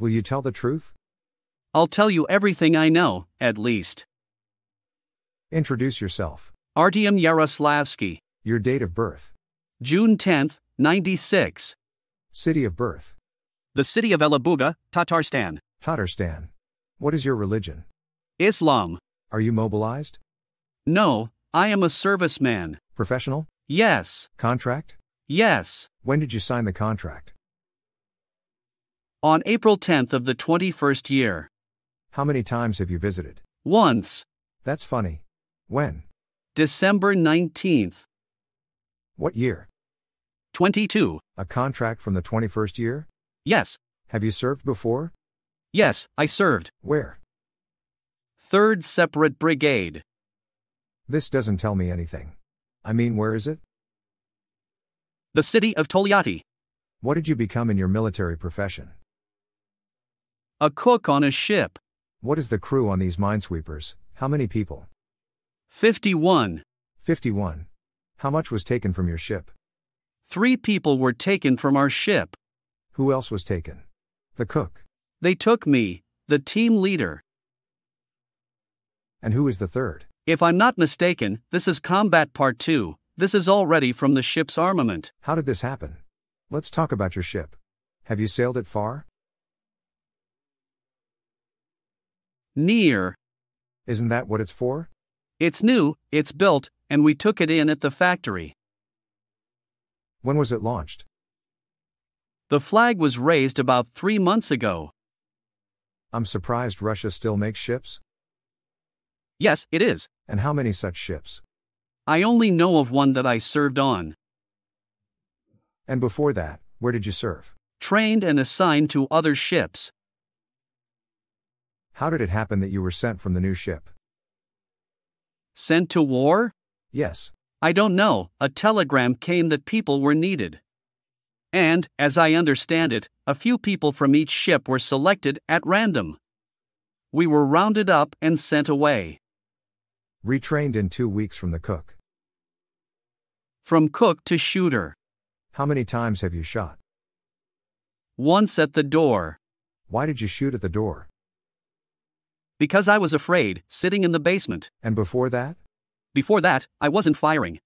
Will you tell the truth? I'll tell you everything I know, at least. Introduce yourself. Artyom Yaroslavsky. Your date of birth. June 10, 96. City of birth. The city of Elabug, Tatarstan. Tatarstan. What is your religion? Islam. Are you mobilized? No, I am a serviceman. Professional? Yes. Contract? Yes. When did you sign the contract? On April 10th of the 21st year. How many times have you visited? Once. That's funny. When? December 19th. What year? 22. A contract from the 21st year? Yes. Have you served before? Yes, I served. Where? 3rd Separate Brigade. This doesn't tell me anything. I mean, where is it? The city of Tolyatti. What did you become in your military profession? A cook on a ship. What is the crew on these minesweepers? How many people? 51. 51. How much was taken from your ship? 3 people were taken from our ship. Who else was taken? The cook. They took me, the team leader. And who is the third? If I'm not mistaken, this is Combat Part 2. This is already from the ship's armament. How did this happen? Let's talk about your ship. Have you sailed it far? Near. Isn't that what it's for? It's new, it's built, and we took it in at the factory. When was it launched? The flag was raised about 3 months ago. I'm surprised Russia still makes ships. Yes, it is. And how many such ships? I only know of one that I served on. And before that, where did you serve? Trained and assigned to other ships. How did it happen that you were sent from the new ship? Sent to war? Yes. I don't know. A telegram came that people were needed. And, as I understand it, a few people from each ship were selected at random. We were rounded up and sent away. Retrained in 2 weeks from the cook. From cook to shooter. How many times have you shot? Once at the door. Why did you shoot at the door? Because I was afraid, sitting in the basement. And before that? Before that, I wasn't firing.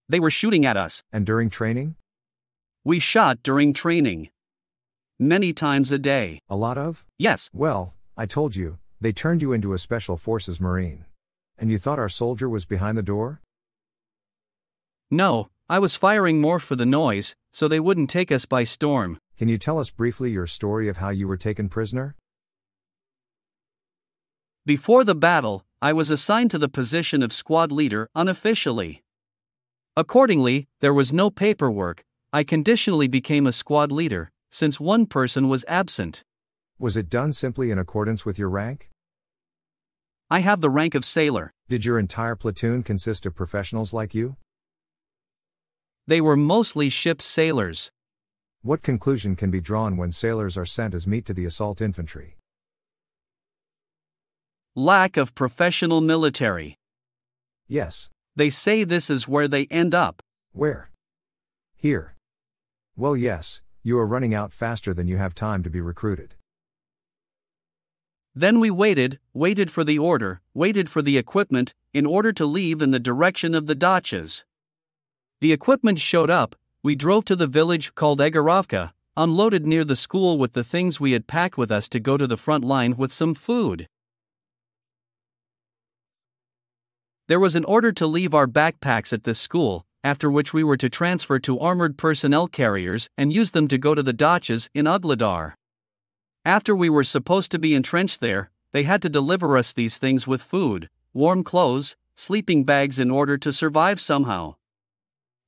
They were shooting at us. And during training? We shot during training. Many times a day. A lot of? Yes. Well, I told you, they turned you into a Special Forces Marine. And you thought our soldier was behind the door? No, I was firing more for the noise, so they wouldn't take us by storm. Can you tell us briefly your story of how you were taken prisoner? Before the battle, I was assigned to the position of squad leader unofficially. Accordingly, there was no paperwork. I conditionally became a squad leader, since one person was absent. Was it done simply in accordance with your rank? I have the rank of sailor. Did your entire platoon consist of professionals like you? They were mostly ship sailors. What conclusion can be drawn when sailors are sent as meat to the assault infantry? Lack of professional military. Yes. They say this is where they end up. Where? Here. Well, yes, you are running out faster than you have time to be recruited. Then we waited for the order, waited for the equipment, in order to leave in the direction of the dachas. The equipment showed up, we drove to the village called Egorovka, unloaded near the school with the things we had packed with us to go to the front line with some food. There was an order to leave our backpacks at this school, after which we were to transfer to armored personnel carriers and use them to go to the dachas in Ugledar. After we were supposed to be entrenched there, they had to deliver us these things with food, warm clothes, sleeping bags in order to survive somehow.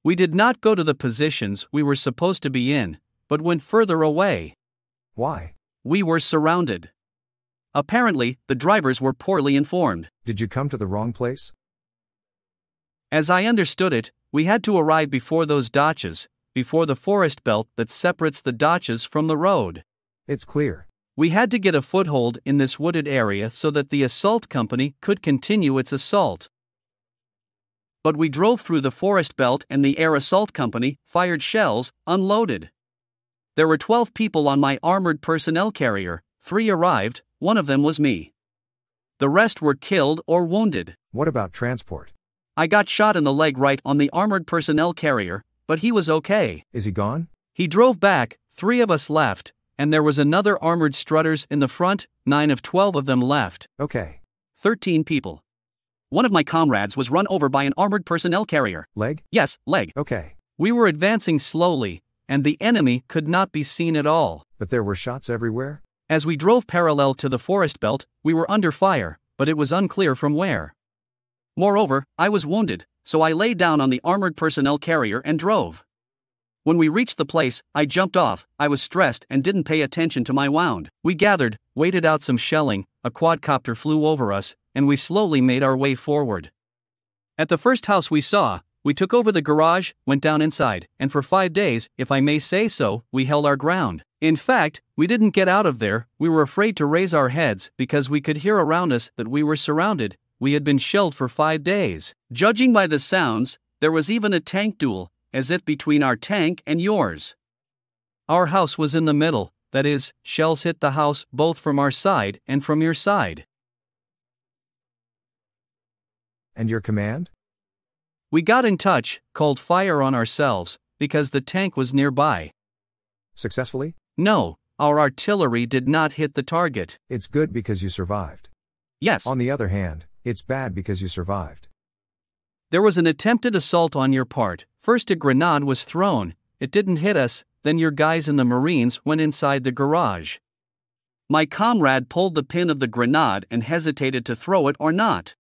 We did not go to the positions we were supposed to be in, but went further away. Why? We were surrounded. Apparently, the drivers were poorly informed. Did you come to the wrong place? As I understood it, we had to arrive before those dachas, before the forest belt that separates the dachas from the road. It's clear. We had to get a foothold in this wooded area so that the assault company could continue its assault. But we drove through the forest belt and the air assault company fired shells, unloaded. There were 12 people on my armored personnel carrier, 3 arrived, one of them was me. The rest were killed or wounded. What about transport? I got shot in the leg right on the armored personnel carrier, but he was okay. Is he gone? He drove back, 3 of us left, and there was another armored strutters in the front, 9 of 12 of them left. Okay. 13 people. One of my comrades was run over by an armored personnel carrier. Leg? Yes, leg. Okay. We were advancing slowly, and the enemy could not be seen at all. But there were shots everywhere? As we drove parallel to the forest belt, we were under fire, but it was unclear from where. Moreover, I was wounded, so I lay down on the armored personnel carrier and drove. When we reached the place, I jumped off. I was stressed and didn't pay attention to my wound. We gathered, waited out some shelling, a quadcopter flew over us, and we slowly made our way forward. At the first house we saw, we took over the garage, went down inside, and for 5 days, if I may say so, we held our ground. In fact, we didn't get out of there. We were afraid to raise our heads because we could hear around us that we were surrounded. We had been shelled for 5 days. Judging by the sounds, there was even a tank duel, as if between our tank and yours. Our house was in the middle, that is, shells hit the house both from our side and from your side. And your command? We got in touch, called fire on ourselves, because the tank was nearby. Successfully? No, our artillery did not hit the target. It's good because you survived. Yes. On the other hand, it's bad because you survived. There was an attempted assault on your part. First a grenade was thrown, it didn't hit us, then your guys in the Marines went inside the garage. My comrade pulled the pin of the grenade and hesitated to throw it or not.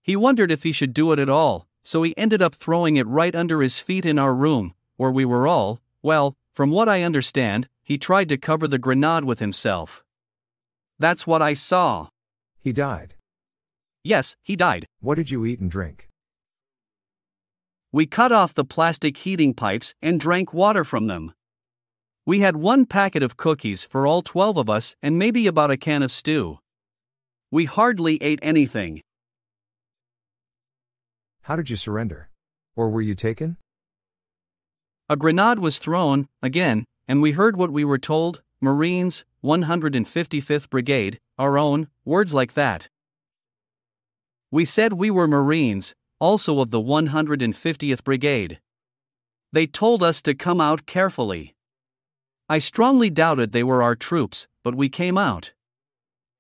He wondered if he should do it at all, so he ended up throwing it right under his feet in our room, where we were all, well, from what I understand, he tried to cover the grenade with himself. That's what I saw. He died. Yes, he died. What did you eat and drink? We cut off the plastic heating pipes and drank water from them. We had 1 packet of cookies for all 12 of us and maybe about a can of stew. We hardly ate anything. How did you surrender? Or were you taken? A grenade was thrown, again, and we heard what we were told, Marines, 155th Brigade, our own, words like that. We said we were Marines, also of the 150th Brigade. They told us to come out carefully. I strongly doubted they were our troops, but we came out.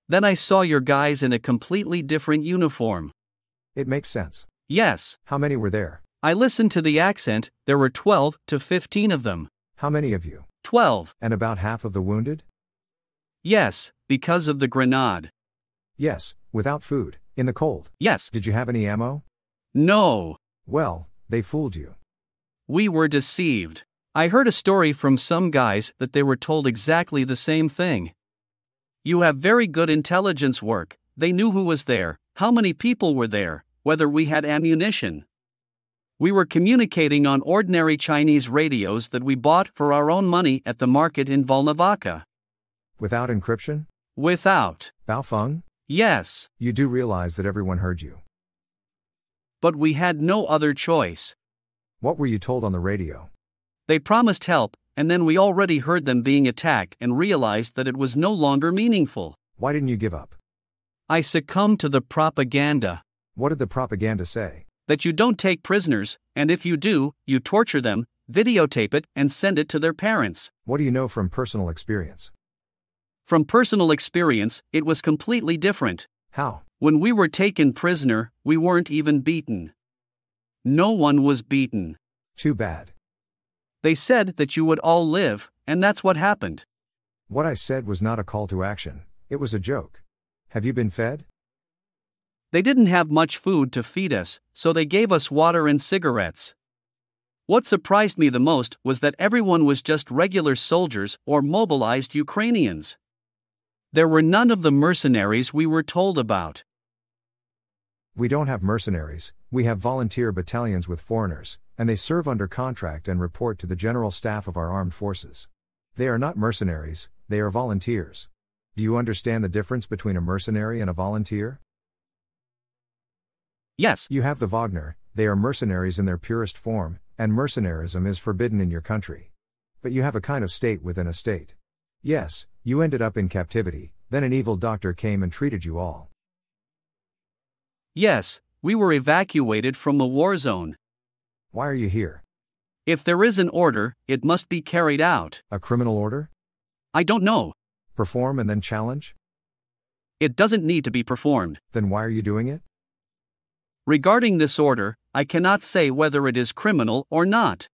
Then I saw your guys in a completely different uniform. It makes sense. Yes. How many were there? I listened to the accent, there were 12 to 15 of them. How many of you? 12. And about half of the wounded? Yes, because of the grenade. Yes, without food, in the cold. Yes. Did you have any ammo? No. Well, they fooled you. We were deceived. I heard a story from some guys that they were told exactly the same thing. You have very good intelligence work. They knew who was there, how many people were there, whether we had ammunition. We were communicating on ordinary Chinese radios that we bought for our own money at the market in Volnovakha. Without encryption? Without. Baofeng? Yes. You do realize that everyone heard you. But we had no other choice. What were you told on the radio? They promised help, and then we already heard them being attacked and realized that it was no longer meaningful. Why didn't you give up? I succumbed to the propaganda. What did the propaganda say? That you don't take prisoners, and if you do, you torture them, videotape it, and send it to their parents. What do you know from personal experience? From personal experience, it was completely different. How? When we were taken prisoner, we weren't even beaten. No one was beaten. Too bad. They said that you would all live, and that's what happened. What I said was not a call to action, it was a joke. Have you been fed? They didn't have much food to feed us, so they gave us water and cigarettes. What surprised me the most was that everyone was just regular soldiers or mobilized Ukrainians. There were none of the mercenaries we were told about. We don't have mercenaries, we have volunteer battalions with foreigners, and they serve under contract and report to the General Staff of our armed forces. They are not mercenaries, they are volunteers. Do you understand the difference between a mercenary and a volunteer? Yes. You have the Wagner, they are mercenaries in their purest form, and mercenarism is forbidden in your country. But you have a kind of state within a state. Yes, you ended up in captivity, Then an evil doctor came and treated you all. Yes, we were evacuated from the war zone. Why are you here? If there is an order, it must be carried out. A criminal order? I don't know. Perform and then challenge? It doesn't need to be performed. Then why are you doing it? Regarding this order, I cannot say whether it is criminal or not.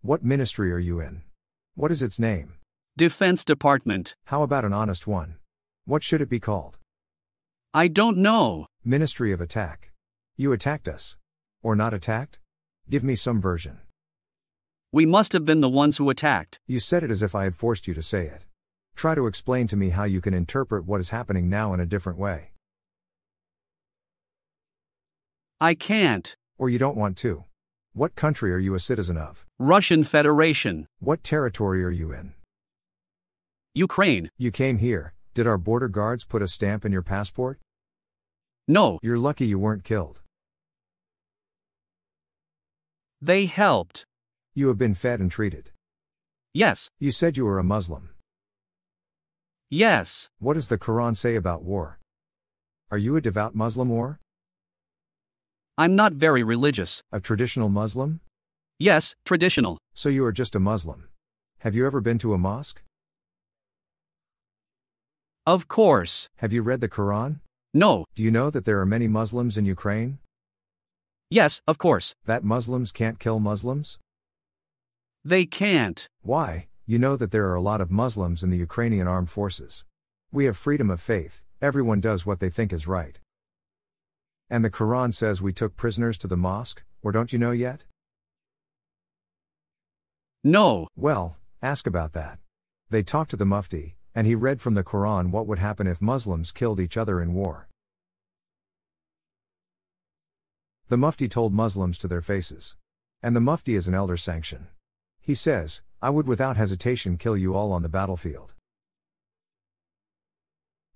What ministry are you in? What is its name? Defense Department. How about an honest one? What should it be called? I don't know. Ministry of Attack. You attacked us. Or not attacked? Give me some version. We must have been the ones who attacked. You said it as if I had forced you to say it. Try to explain to me how you can interpret what is happening now in a different way. I can't. Or you don't want to. What country are you a citizen of? Russian Federation. What territory are you in? Ukraine. You came here. Did our border guards put a stamp in your passport? No. You're lucky you weren't killed. They helped. You have been fed and treated. Yes. You said you were a Muslim. Yes. What does the Quran say about war? Are you a devout Muslim or? I'm not very religious. A traditional Muslim? Yes, traditional. So you are just a Muslim. Have you ever been to a mosque? Of course. Have you read the Quran? No. Do you know that there are many Muslims in Ukraine? Yes, of course. That Muslims can't kill Muslims? They can't. Why? You know that there are a lot of Muslims in the Ukrainian armed forces. We have freedom of faith, everyone does what they think is right. And the Quran says we took prisoners to the mosque, or don't you know yet? No. Well, ask about that. They talked to the Mufti, and he read from the Quran what would happen if Muslims killed each other in war. The Mufti told Muslims to their faces. And the Mufti is an elder sanction. He says, I would without hesitation kill you all on the battlefield.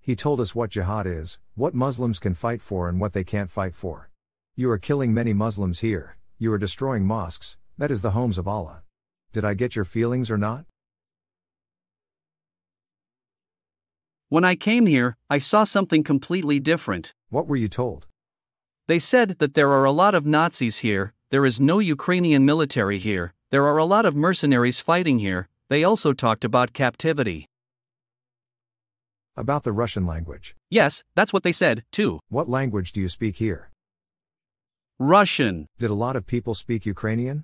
He told us what jihad is, what Muslims can fight for and what they can't fight for. You are killing many Muslims here, you are destroying mosques, that is the homes of Allah. Did I get your feelings or not? When I came here, I saw something completely different. What were you told? They said that there are a lot of Nazis here, there is no Ukrainian military here, there are a lot of mercenaries fighting here. They also talked about captivity. About the Russian language. Yes, that's what they said, too. What language do you speak here? Russian. Did a lot of people speak Ukrainian?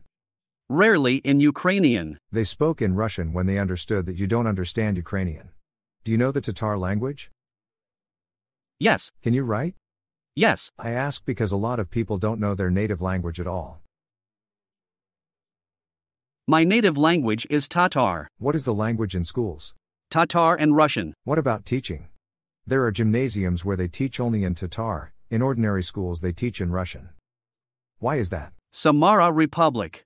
Rarely in Ukrainian. They spoke in Russian when they understood that you don't understand Ukrainian. Do you know the Tatar language? Yes. Can you write? Yes. I ask because a lot of people don't know their native language at all. My native language is Tatar. What is the language in schools? Tatar and Russian. What about teaching? There are gymnasiums where they teach only in Tatar, in ordinary schools they teach in Russian. Why is that? Samara Republic.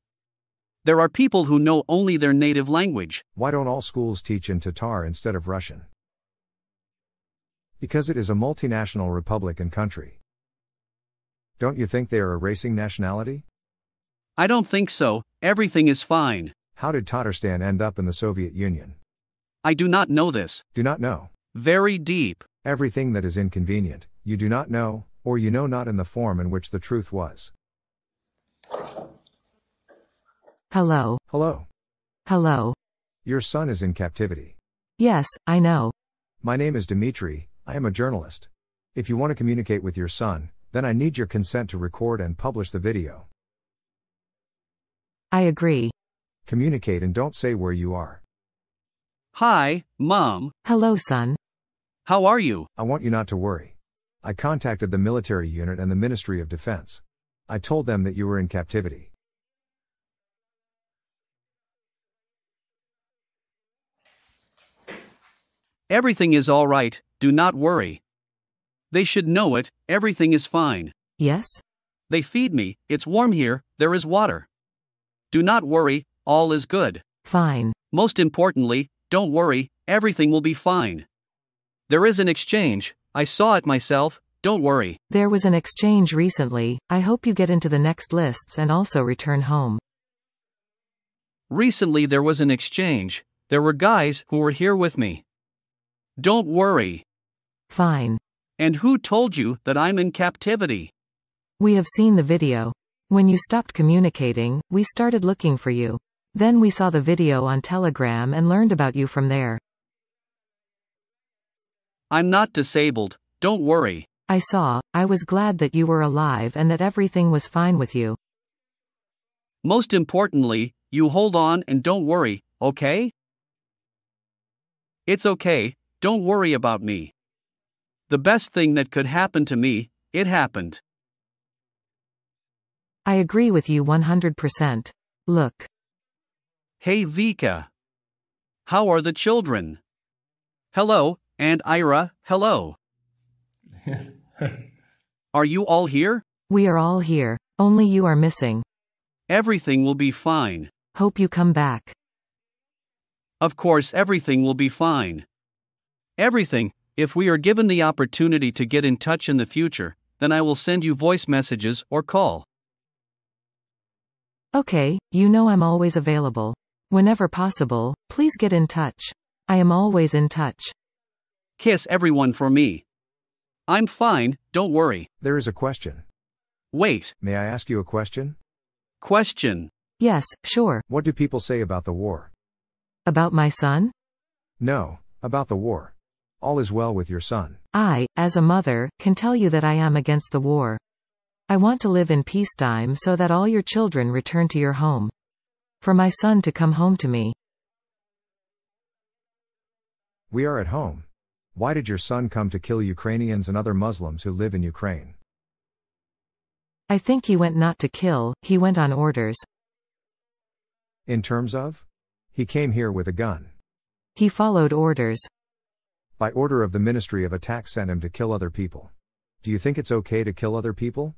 There are people who know only their native language. Why don't all schools teach in Tatar instead of Russian? Because it is a multinational republic and country. Don't you think they are erasing nationality? I don't think so, everything is fine. How did Tatarstan end up in the Soviet Union? I do not know this. Do not know. Very deep. Everything that is inconvenient, you do not know, or you know not in the form in which the truth was. Hello. Hello. Hello. Your son is in captivity. Yes, I know. My name is Dmitry, I am a journalist. If you want to communicate with your son, then I need your consent to record and publish the video. I agree. Communicate and don't say where you are. Hi, Mom. Hello, son. How are you? I want you not to worry. I contacted the military unit and the Ministry of Defense. I told them that you were in captivity. Everything is all right, do not worry. They should know it, everything is fine. Yes? They feed me, it's warm here, there is water. Do not worry, all is good. Fine. Most importantly, don't worry, everything will be fine. There is an exchange, I saw it myself, don't worry. There was an exchange recently, I hope you get into the next lists and also return home. Recently there was an exchange, there were guys who were here with me. Don't worry. Fine. And who told you that I'm in captivity? We have seen the video. When you stopped communicating, we started looking for you. Then we saw the video on Telegram and learned about you from there. I'm not disabled, don't worry. I was glad that you were alive and that everything was fine with you. Most importantly, you hold on and don't worry, okay? It's okay, don't worry about me. The best thing that could happen to me, it happened. I agree with you 100%. Look. Hey Vika. How are the children? Hello, and Ira, hello. Are you all here? We are all here. Only you are missing. Everything will be fine. Hope you come back. Of course, everything will be fine. Everything, if we are given the opportunity to get in touch in the future, then I will send you voice messages or call. Okay, you know I'm always available. Whenever possible, please get in touch. I am always in touch. Kiss everyone for me. I'm fine, don't worry. There is a question. Wait. May I ask you a question? Question. Yes, sure. What do people say about the war? About my son? No, about the war. All is well with your son. I, as a mother, can tell you that I am against the war. I want to live in peacetime so that all your children return to your home. For my son to come home to me. We are at home. Why did your son come to kill Ukrainians and other Muslims who live in Ukraine? I think he went not to kill, he went on orders. In terms of? He came here with a gun. He followed orders. By order of the Ministry of Attack sent him to kill other people. Do you think it's okay to kill other people?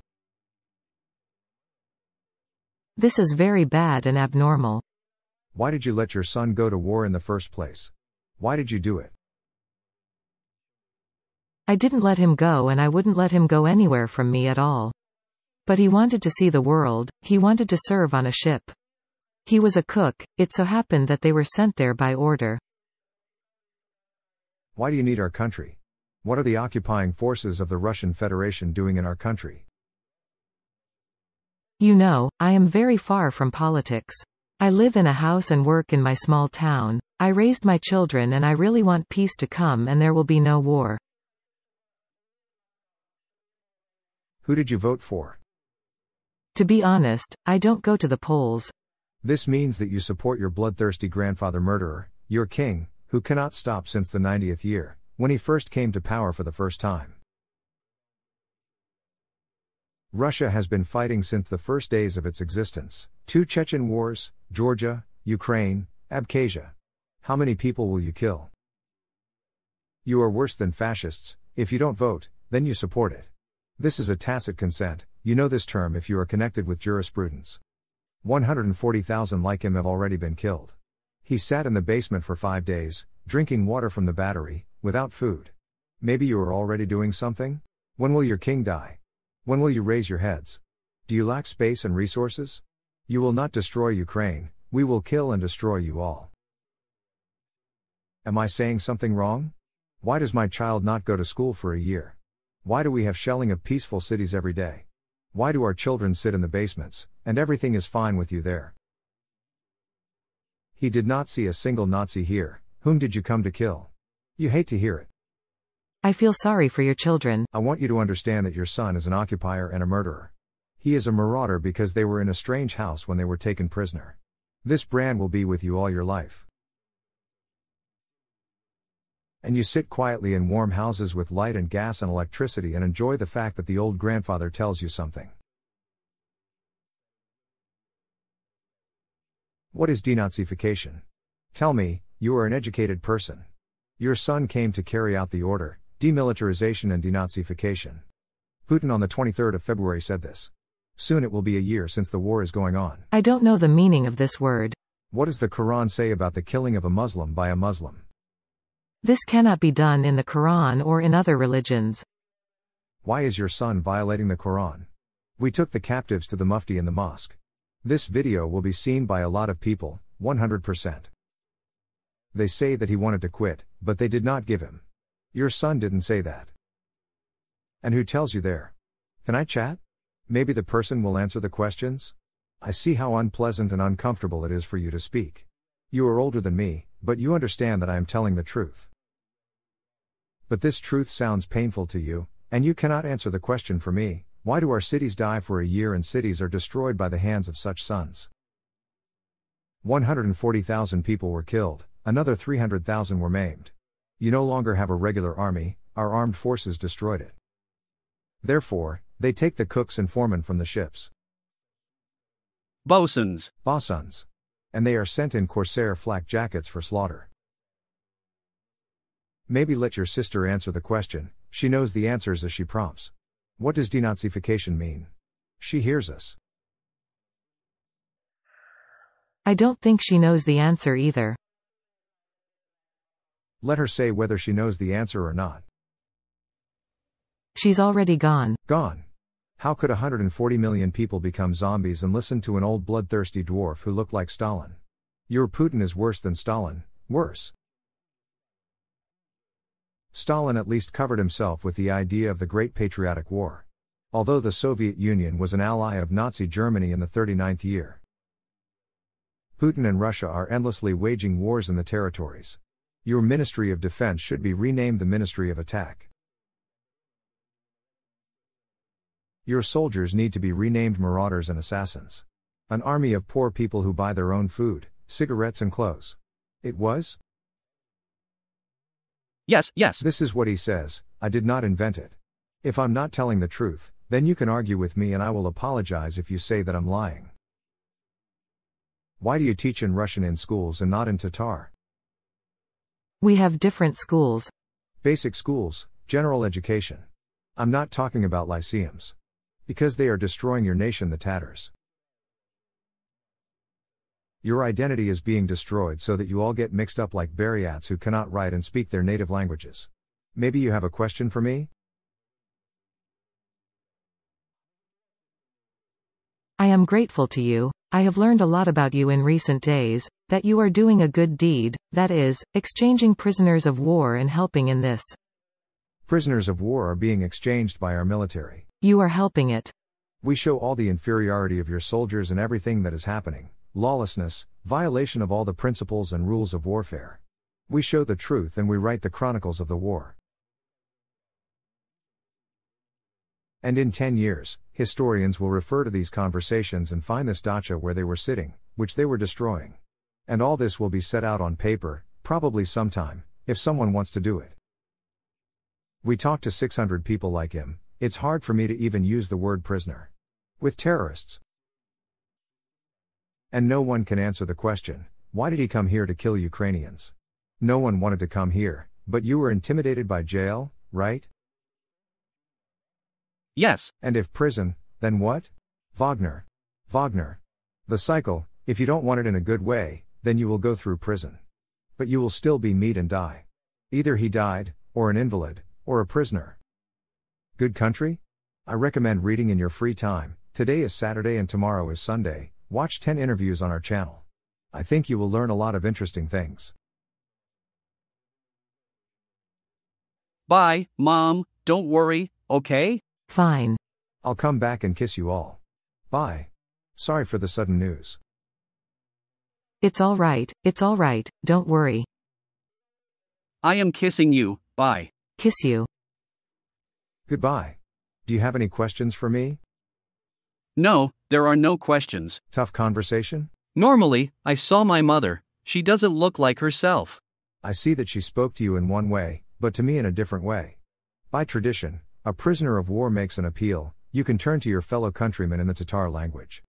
This is very bad and abnormal. Why did you let your son go to war in the first place? Why did you do it? I didn't let him go and I wouldn't let him go anywhere from me at all. But he wanted to see the world, he wanted to serve on a ship. He was a cook, it so happened that they were sent there by order. Why do you need our country? What are the occupying forces of the Russian Federation doing in our country? You know, I am very far from politics. I live in a house and work in my small town. I raised my children and I really want peace to come and there will be no war. Who did you vote for? To be honest, I don't go to the polls. This means that you support your bloodthirsty grandfather murderer, your king, who cannot stop since the 90th year, when he first came to power for the first time. Russia has been fighting since the first days of its existence. 2 Chechen wars, Georgia, Ukraine, Abkhazia. How many people will you kill? You are worse than fascists. If you don't vote, then you support it. This is a tacit consent. You know this term if you are connected with jurisprudence. 140,000 like him have already been killed. He sat in the basement for 5 days, drinking water from the battery, without food. Maybe you are already doing something? When will your king die? When will you raise your heads? Do you lack space and resources? You will not destroy Ukraine, we will kill and destroy you all. Am I saying something wrong? Why does my child not go to school for a year? Why do we have shelling of peaceful cities every day? Why do our children sit in the basements, and everything is fine with you there? He did not see a single Nazi here. Whom did you come to kill? You hate to hear it. I feel sorry for your children. I want you to understand that your son is an occupier and a murderer. He is a marauder because they were in a strange house when they were taken prisoner. This brand will be with you all your life. And you sit quietly in warm houses with light and gas and electricity and enjoy the fact that the old grandfather tells you something. What is denazification? Tell me, you are an educated person. Your son came to carry out the order, demilitarization and denazification. Putin on the 23rd of February said this. Soon it will be a year since the war is going on. I don't know the meaning of this word. What does the Quran say about the killing of a Muslim by a Muslim? This cannot be done in the Quran or in other religions. Why is your son violating the Quran? We took the captives to the Mufti in the mosque. This video will be seen by a lot of people, 100%. They say that he wanted to quit, but they did not give him Your son didn't say that. And who tells you there? Can I chat? Maybe the person will answer the questions? I see how unpleasant and uncomfortable it is for you to speak. You are older than me, but you understand that I am telling the truth. But this truth sounds painful to you, and you cannot answer the question for me: why do our cities die for a year and cities are destroyed by the hands of such sons? 140,000 people were killed, another 300,000 were maimed. You no longer have a regular army, our armed forces destroyed it. Therefore, they take the cooks and foremen from the ships. Bosuns. Bosuns. And they are sent in corsair flak jackets for slaughter. Maybe let your sister answer the question, she knows the answers as she prompts. What does denazification mean? She hears us. I don't think she knows the answer either. Let her say whether she knows the answer or not. She's already gone. Gone. How could 140 million people become zombies and listen to an old bloodthirsty dwarf who looked like Stalin? Your Putin is worse than Stalin, worse. Stalin at least covered himself with the idea of the Great Patriotic War. Although the Soviet Union was an ally of Nazi Germany in the 39th year. Putin and Russia are endlessly waging wars in the territories. Your Ministry of Defense should be renamed the Ministry of Attack. Your soldiers need to be renamed marauders and assassins. An army of poor people who buy their own food, cigarettes and clothes. It was? Yes. This is what he says, I did not invent it. If I'm not telling the truth, then you can argue with me and I will apologize if you say that I'm lying. Why do you teach in Russian in schools and not in Tatar? We have different schools. Basic schools, general education. I'm not talking about lyceums. Because they are destroying your nation, the Tatars. Your identity is being destroyed so that you all get mixed up like Buryats who cannot write and speak their native languages. Maybe you have a question for me? I am grateful to you. I have learned a lot about you in recent days, that you are doing a good deed, that is, exchanging prisoners of war and helping in this. Prisoners of war are being exchanged by our military. You are helping it. We show all the inferiority of your soldiers and everything that is happening, lawlessness, violation of all the principles and rules of warfare. We show the truth and we write the chronicles of the war. And in 10 years, historians will refer to these conversations and find this dacha where they were sitting, which they were destroying. And all this will be set out on paper, probably sometime, if someone wants to do it. We talked to 600 people like him, it's hard for me to even use the word prisoner. With terrorists. And no one can answer the question, why did he come here to kill Ukrainians? No one wanted to come here, but you were intimidated by jail, right? Yes. And if prison, then what? Wagner. The cycle, if you don't want it in a good way, then you will go through prison. But you will still be meat and die. Either he died, or an invalid, or a prisoner. Good country? I recommend reading in your free time. Today is Saturday and tomorrow is Sunday. Watch 10 interviews on our channel. I think you will learn a lot of interesting things. Bye, Mom, don't worry, okay? Fine. I'll come back and kiss you all. Bye. Sorry for the sudden news. It's all right, don't worry. I am kissing you, bye. Kiss you. Goodbye. Do you have any questions for me? No, there are no questions. Tough conversation? Normally, I saw my mother. She doesn't look like herself. I see that she spoke to you in one way, but to me in a different way. By tradition, a prisoner of war makes an appeal. You can turn to your fellow countrymen in the Tatar language.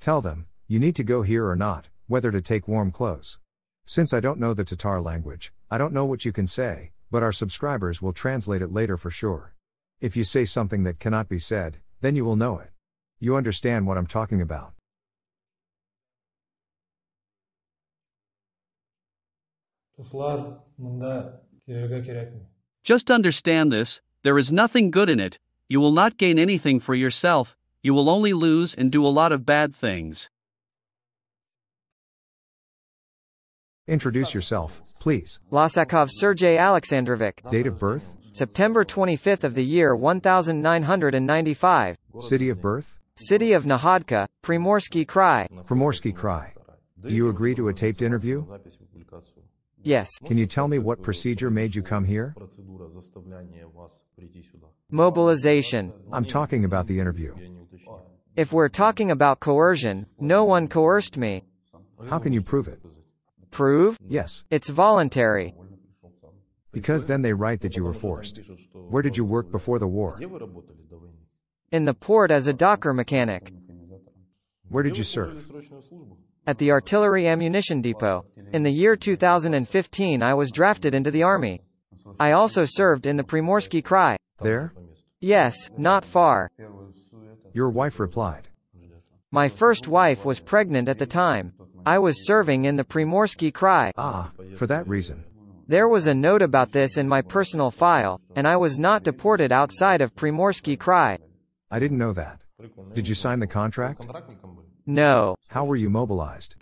Tell them, you need to go here or not, whether to take warm clothes. Since I don't know the Tatar language, I don't know what you can say, but our subscribers will translate it later for sure. If you say something that cannot be said, then you will know it. You understand what I'm talking about. Dostlar, mında kirega kerekmi? Just understand this, there is nothing good in it. You will not gain anything for yourself, you will only lose and do a lot of bad things. Introduce yourself, please. Lasakov Sergey Alexandrovich. Date of birth? September 25th of the year 1995. City of birth? City of Nahodka, Primorsky Krai. Primorsky Krai. Do you agree to a taped interview? Yes. Can you tell me what procedure made you come here? Mobilization. I'm talking about the interview. If we're talking about coercion, no one coerced me. How can you prove it? Prove? Yes. It's voluntary. Because then they write that you were forced. Where did you work before the war? In the port as a docker mechanic. Where did you serve? At the artillery ammunition depot. In the year 2015 I was drafted into the army. I also served in the Primorsky Krai. There? Yes, not far. Your wife replied. My first wife was pregnant at the time. I was serving in the Primorsky Krai. Ah, for that reason. There was a note about this in my personal file, and I was not deported outside of Primorsky Krai. I didn't know that. Did you sign the contract? No. How were you mobilized?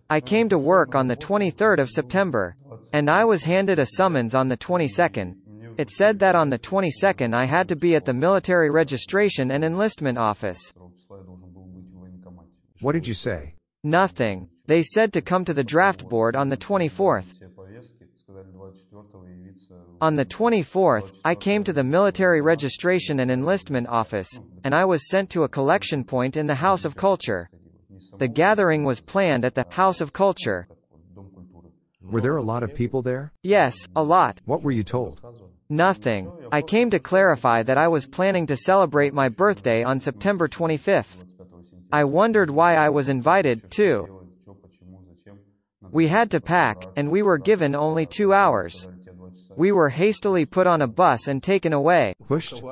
I came to work on the 23rd of September, and I was handed a summons on the 22nd. It said that on the 22nd I had to be at the military registration and enlistment office. What did you say? Nothing. They said to come to the draft board on the 24th. On the 24th, I came to the military registration and enlistment office, and I was sent to a collection point in the House of Culture. The gathering was planned at the House of Culture. Were there a lot of people there? Yes, a lot. What were you told? Nothing. I came to clarify that I was planning to celebrate my birthday on September 25th. I wondered why I was invited, too. We had to pack, and we were given only 2 hours. We were hastily put on a bus and taken away. Pushed?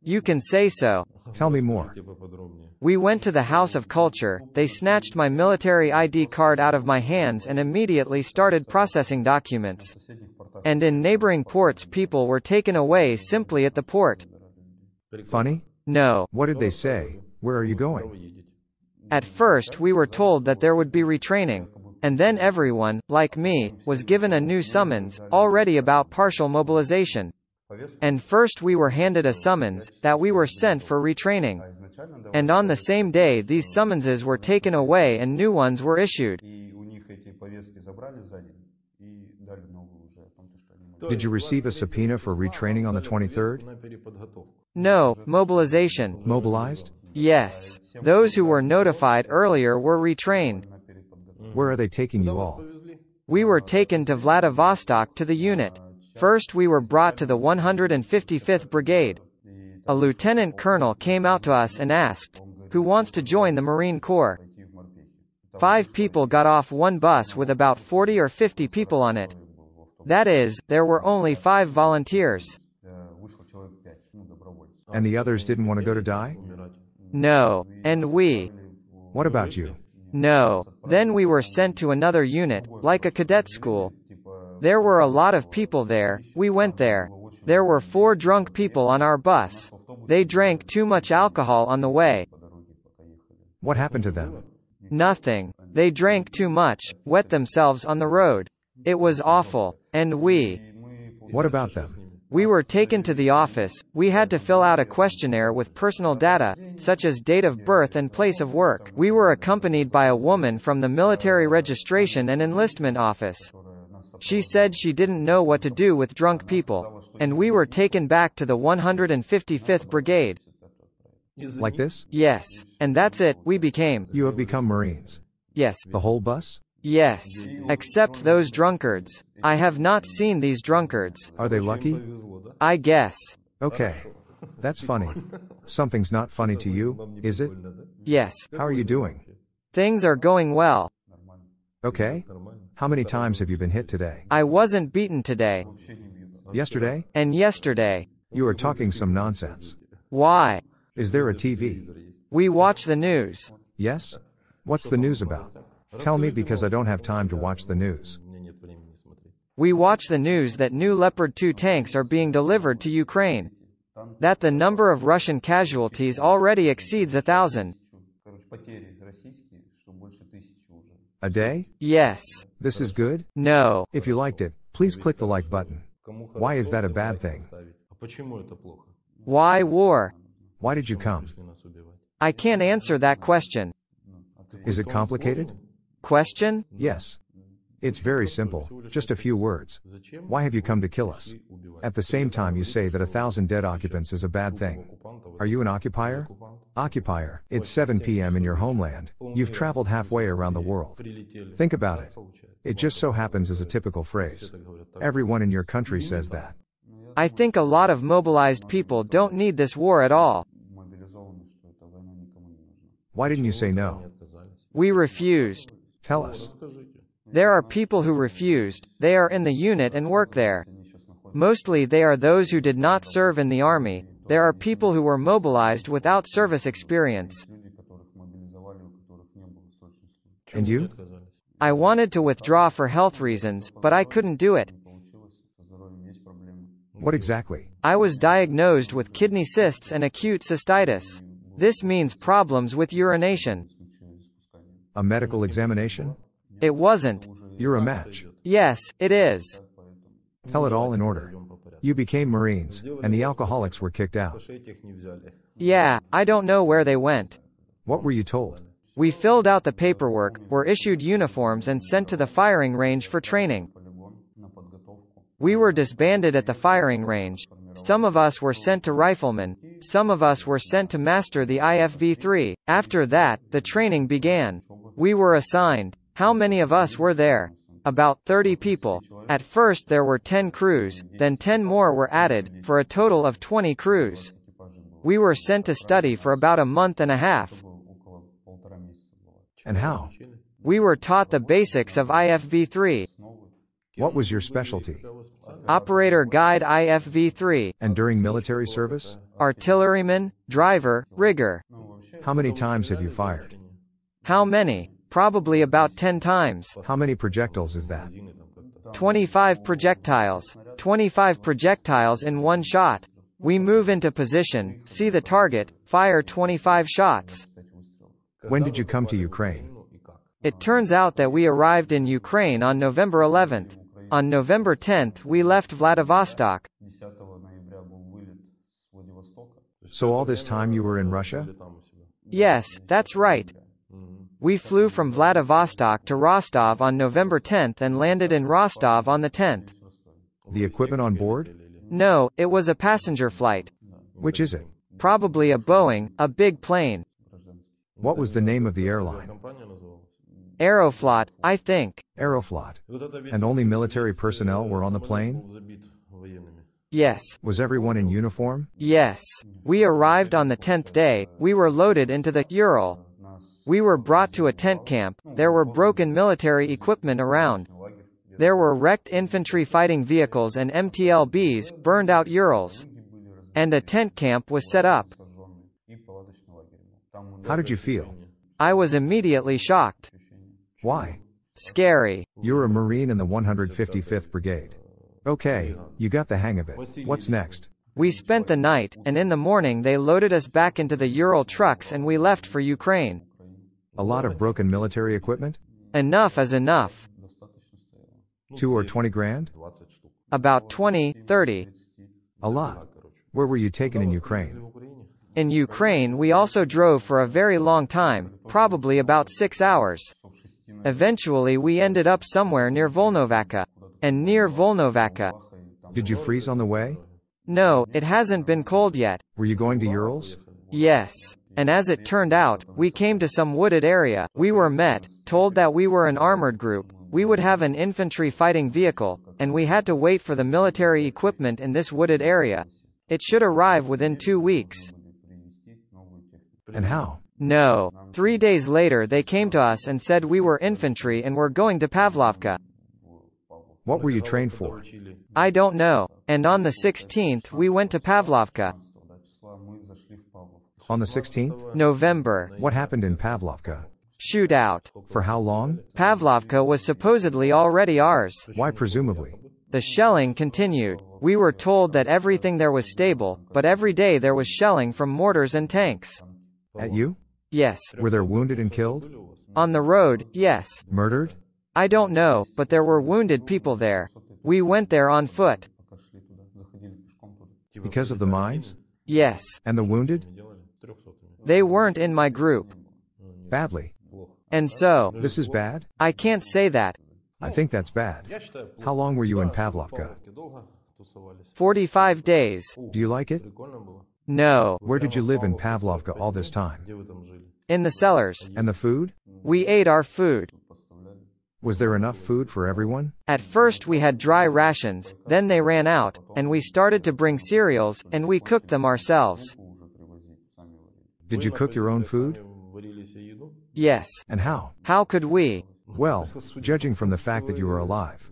You can say so. Tell me more. We went to the House of Culture, they snatched my military ID card out of my hands and immediately started processing documents. And in neighboring ports people were taken away simply at the port. Funny? No. What did they say? Where are you going? At first we were told that there would be retraining. And then everyone, like me, was given a new summons, already about partial mobilization. And first we were handed a summons, that we were sent for retraining. And on the same day these summonses were taken away and new ones were issued. Did you receive a subpoena for retraining on the 23rd? No, mobilization. Mobilized? Yes. Those who were notified earlier were retrained. Where are they taking you all? We were taken to Vladivostok to the unit. First we were brought to the 155th Brigade. A lieutenant colonel came out to us and asked, "Who wants to join the Marine Corps?" 5 people got off one bus with about 40 or 50 people on it. That is, there were only 5 volunteers. And the others didn't want to go to die? No. And we. What about you? No. Then we were sent to another unit, like a cadet school. There were a lot of people there. We went there. There were 4 drunk people on our bus. They drank too much alcohol on the way. What happened to them? Nothing. They drank too much, wet themselves on the road. It was awful. And we. What about them? We were taken to the office. We had to fill out a questionnaire with personal data, such as date of birth and place of work. We were accompanied by a woman from the military registration and enlistment office. She said she didn't know what to do with drunk people. And we were taken back to the 155th Brigade. Like this? Yes. And that's it, we became. You have become Marines. Yes. The whole bus? Yes. Except those drunkards. I have not seen these drunkards. Are they lucky? I guess. Okay. That's funny. Something's not funny to you, is it? Yes. How are you doing? Things are going well. Okay. How many times have you been hit today? I wasn't beaten today. Yesterday? And yesterday. You are talking some nonsense. Why? Is there a TV? We watch the news. Yes? What's the news about? Tell me because I don't have time to watch the news. We watch the news that new Leopard 2 tanks are being delivered to Ukraine. That the number of Russian casualties already exceeds 1,000. A day? Yes. This is good? No. If you liked it, please click the like button. Why is that a bad thing? Why war? Why did you come? I can't answer that question. Is it complicated? Question? Yes. It's very simple, just a few words. Why have you come to kill us? At the same time you say that 1,000 dead occupants is a bad thing. Are you an occupier? Occupier, it's 7 p.m. in your homeland. You've traveled halfway around the world. Think about it. It just so happens as a typical phrase. Everyone in your country says that. I think a lot of mobilized people don't need this war at all. Why didn't you say no? We refused. Tell us. There are people who refused, they are in the unit and work there. Mostly they are those who did not serve in the army, there are people who were mobilized without service experience. And you? I wanted to withdraw for health reasons, but I couldn't do it. What exactly? I was diagnosed with kidney cysts and acute cystitis. This means problems with urination. A medical examination? It wasn't. You're a match. Yes, it is. Tell it all in order. You became Marines, and the alcoholics were kicked out. Yeah, I don't know where they went. What were you told? We filled out the paperwork, were issued uniforms and sent to the firing range for training. We were disbanded at the firing range. Some of us were sent to riflemen, some of us were sent to master the IFV-3. After that, the training began. We were assigned. How many of us were there? About 30 people. At first there were 10 crews, then 10 more were added, for a total of 20 crews. We were sent to study for about a month and a half. And how? We were taught the basics of IFV-3. What was your specialty? Operator guide IFV-3. And during military service? Artilleryman, driver, rigger. How many times have you fired? How many? Probably about 10 times. How many projectiles is that? 25 projectiles. 25 projectiles in one shot. We move into position, see the target, fire 25 shots. When did you come to Ukraine? It turns out that we arrived in Ukraine on November 11th. On November 10th we left Vladivostok. So all this time you were in Russia? Yes, that's right. We flew from Vladivostok to Rostov on November 10th and landed in Rostov on the 10th. The equipment on board? No, it was a passenger flight. Which is it? Probably a Boeing, a big plane. What was the name of the airline? Aeroflot, I think. Aeroflot. And only military personnel were on the plane? Yes. Was everyone in uniform? Yes. We arrived on the 10th day, we were loaded into the Ural. We were brought to a tent camp, there were broken military equipment around. There were wrecked infantry fighting vehicles and MTLBs, burned out Urals. And a tent camp was set up. How did you feel? I was immediately shocked. Why? Scary. You're a Marine in the 155th Brigade. Okay, you got the hang of it. What's next? We spent the night, and in the morning they loaded us back into the Ural trucks and we left for Ukraine. A lot of broken military equipment? Enough is enough. 2 or 20 grand? About 20, 30. A lot. Where were you taken in Ukraine? In Ukraine we also drove for a very long time, probably about 6 hours. Eventually we ended up somewhere near Volnovakha. And near Volnovakha. Did you freeze on the way? No, it hasn't been cold yet. Were you going to Urals? Yes. And as it turned out, we came to some wooded area. We were met, told that we were an armored group, we would have an infantry fighting vehicle, and we had to wait for the military equipment in this wooded area. It should arrive within 2 weeks. And how? No. 3 days later they came to us and said we were infantry and were going to Pavlovka. What were you trained for? I don't know. And on the 16th we went to Pavlovka. On the 16th? November. What happened in Pavlovka? Shootout. For how long? Pavlovka was supposedly already ours. Why presumably? The shelling continued. We were told that everything there was stable, but every day there was shelling from mortars and tanks. At you? Yes. Were there wounded and killed? On the road, yes. Murdered? I don't know, but there were wounded people there. We went there on foot. Because of the mines? Yes. And the wounded? They weren't in my group. Badly. And so, This is bad? I can't say that. I think that's bad. How long were you in Pavlovka? 45 days. Do you like it? No. Where did you live in Pavlovka all this time? In the cellars. And the food? We ate our food. Was there enough food for everyone? At first we had dry rations, then they ran out, and we started to bring cereals, and we cooked them ourselves. Did you cook your own food? Yes. And how? How could we? Well, judging from the fact that you were alive.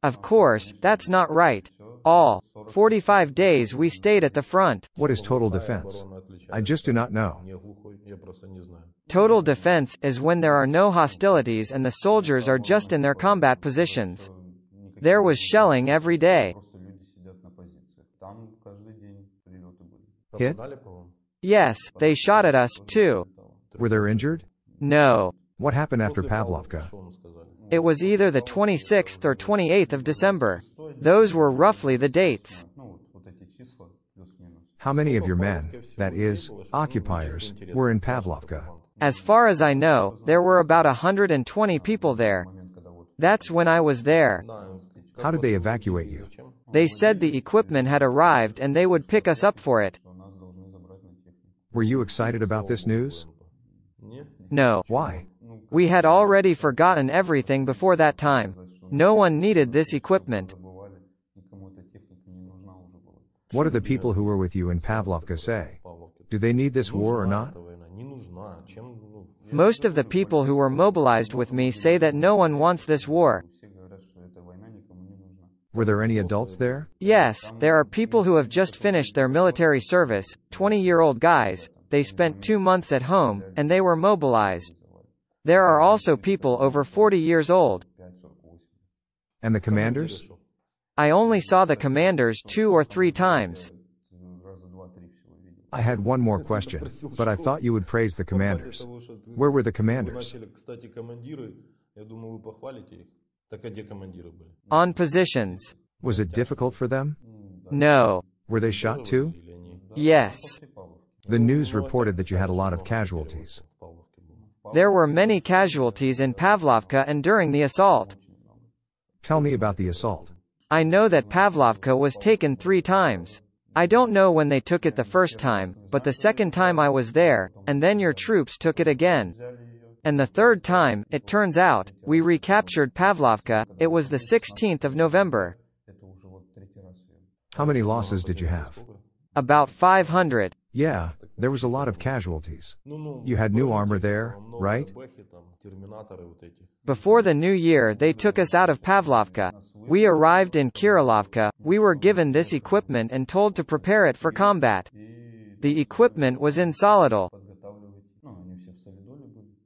Of course, that's not right. All 45 days we stayed at the front. What is total defense? I just do not know. Total defense is when there are no hostilities and the soldiers are just in their combat positions. There was shelling every day. Hit? Yes, they shot at us, too. Were there injured? No. What happened after Pavlovka? It was either the 26th or 28th of December. Those were roughly the dates. How many of your men, that is, occupiers, were in Pavlovka? As far as I know, there were about 120 people there. That's when I was there. How did they evacuate you? They said the equipment had arrived and they would pick us up for it. Were you excited about this news? No. Why? We had already forgotten everything before that time. No one needed this equipment. What do the people who were with you in Pavlovka say? Do they need this war or not? Most of the people who were mobilized with me say that no one wants this war. Were there any adults there? Yes, there are people who have just finished their military service, 20-year-old guys. They spent 2 months at home, and they were mobilized. There are also people over 40 years old. And the commanders? I only saw the commanders 2 or 3 times. I had one more question, but I thought you would praise the commanders. Where were the commanders? On positions. Was it difficult for them? No. Were they shot too? Yes. The news reported that you had a lot of casualties. There were many casualties in Pavlovka and during the assault. Tell me about the assault. I know that Pavlovka was taken 3 times. I don't know when they took it the first time, but the second time I was there, and then your troops took it again. And the third time, it turns out, we recaptured Pavlovka. It was the 16th of November. How many losses did you have? About 500. Yeah, there was a lot of casualties. You had new armor there, right? Before the new year they took us out of Pavlovka. We arrived in Kirilovka, we were given this equipment and told to prepare it for combat. The equipment was in Solidol.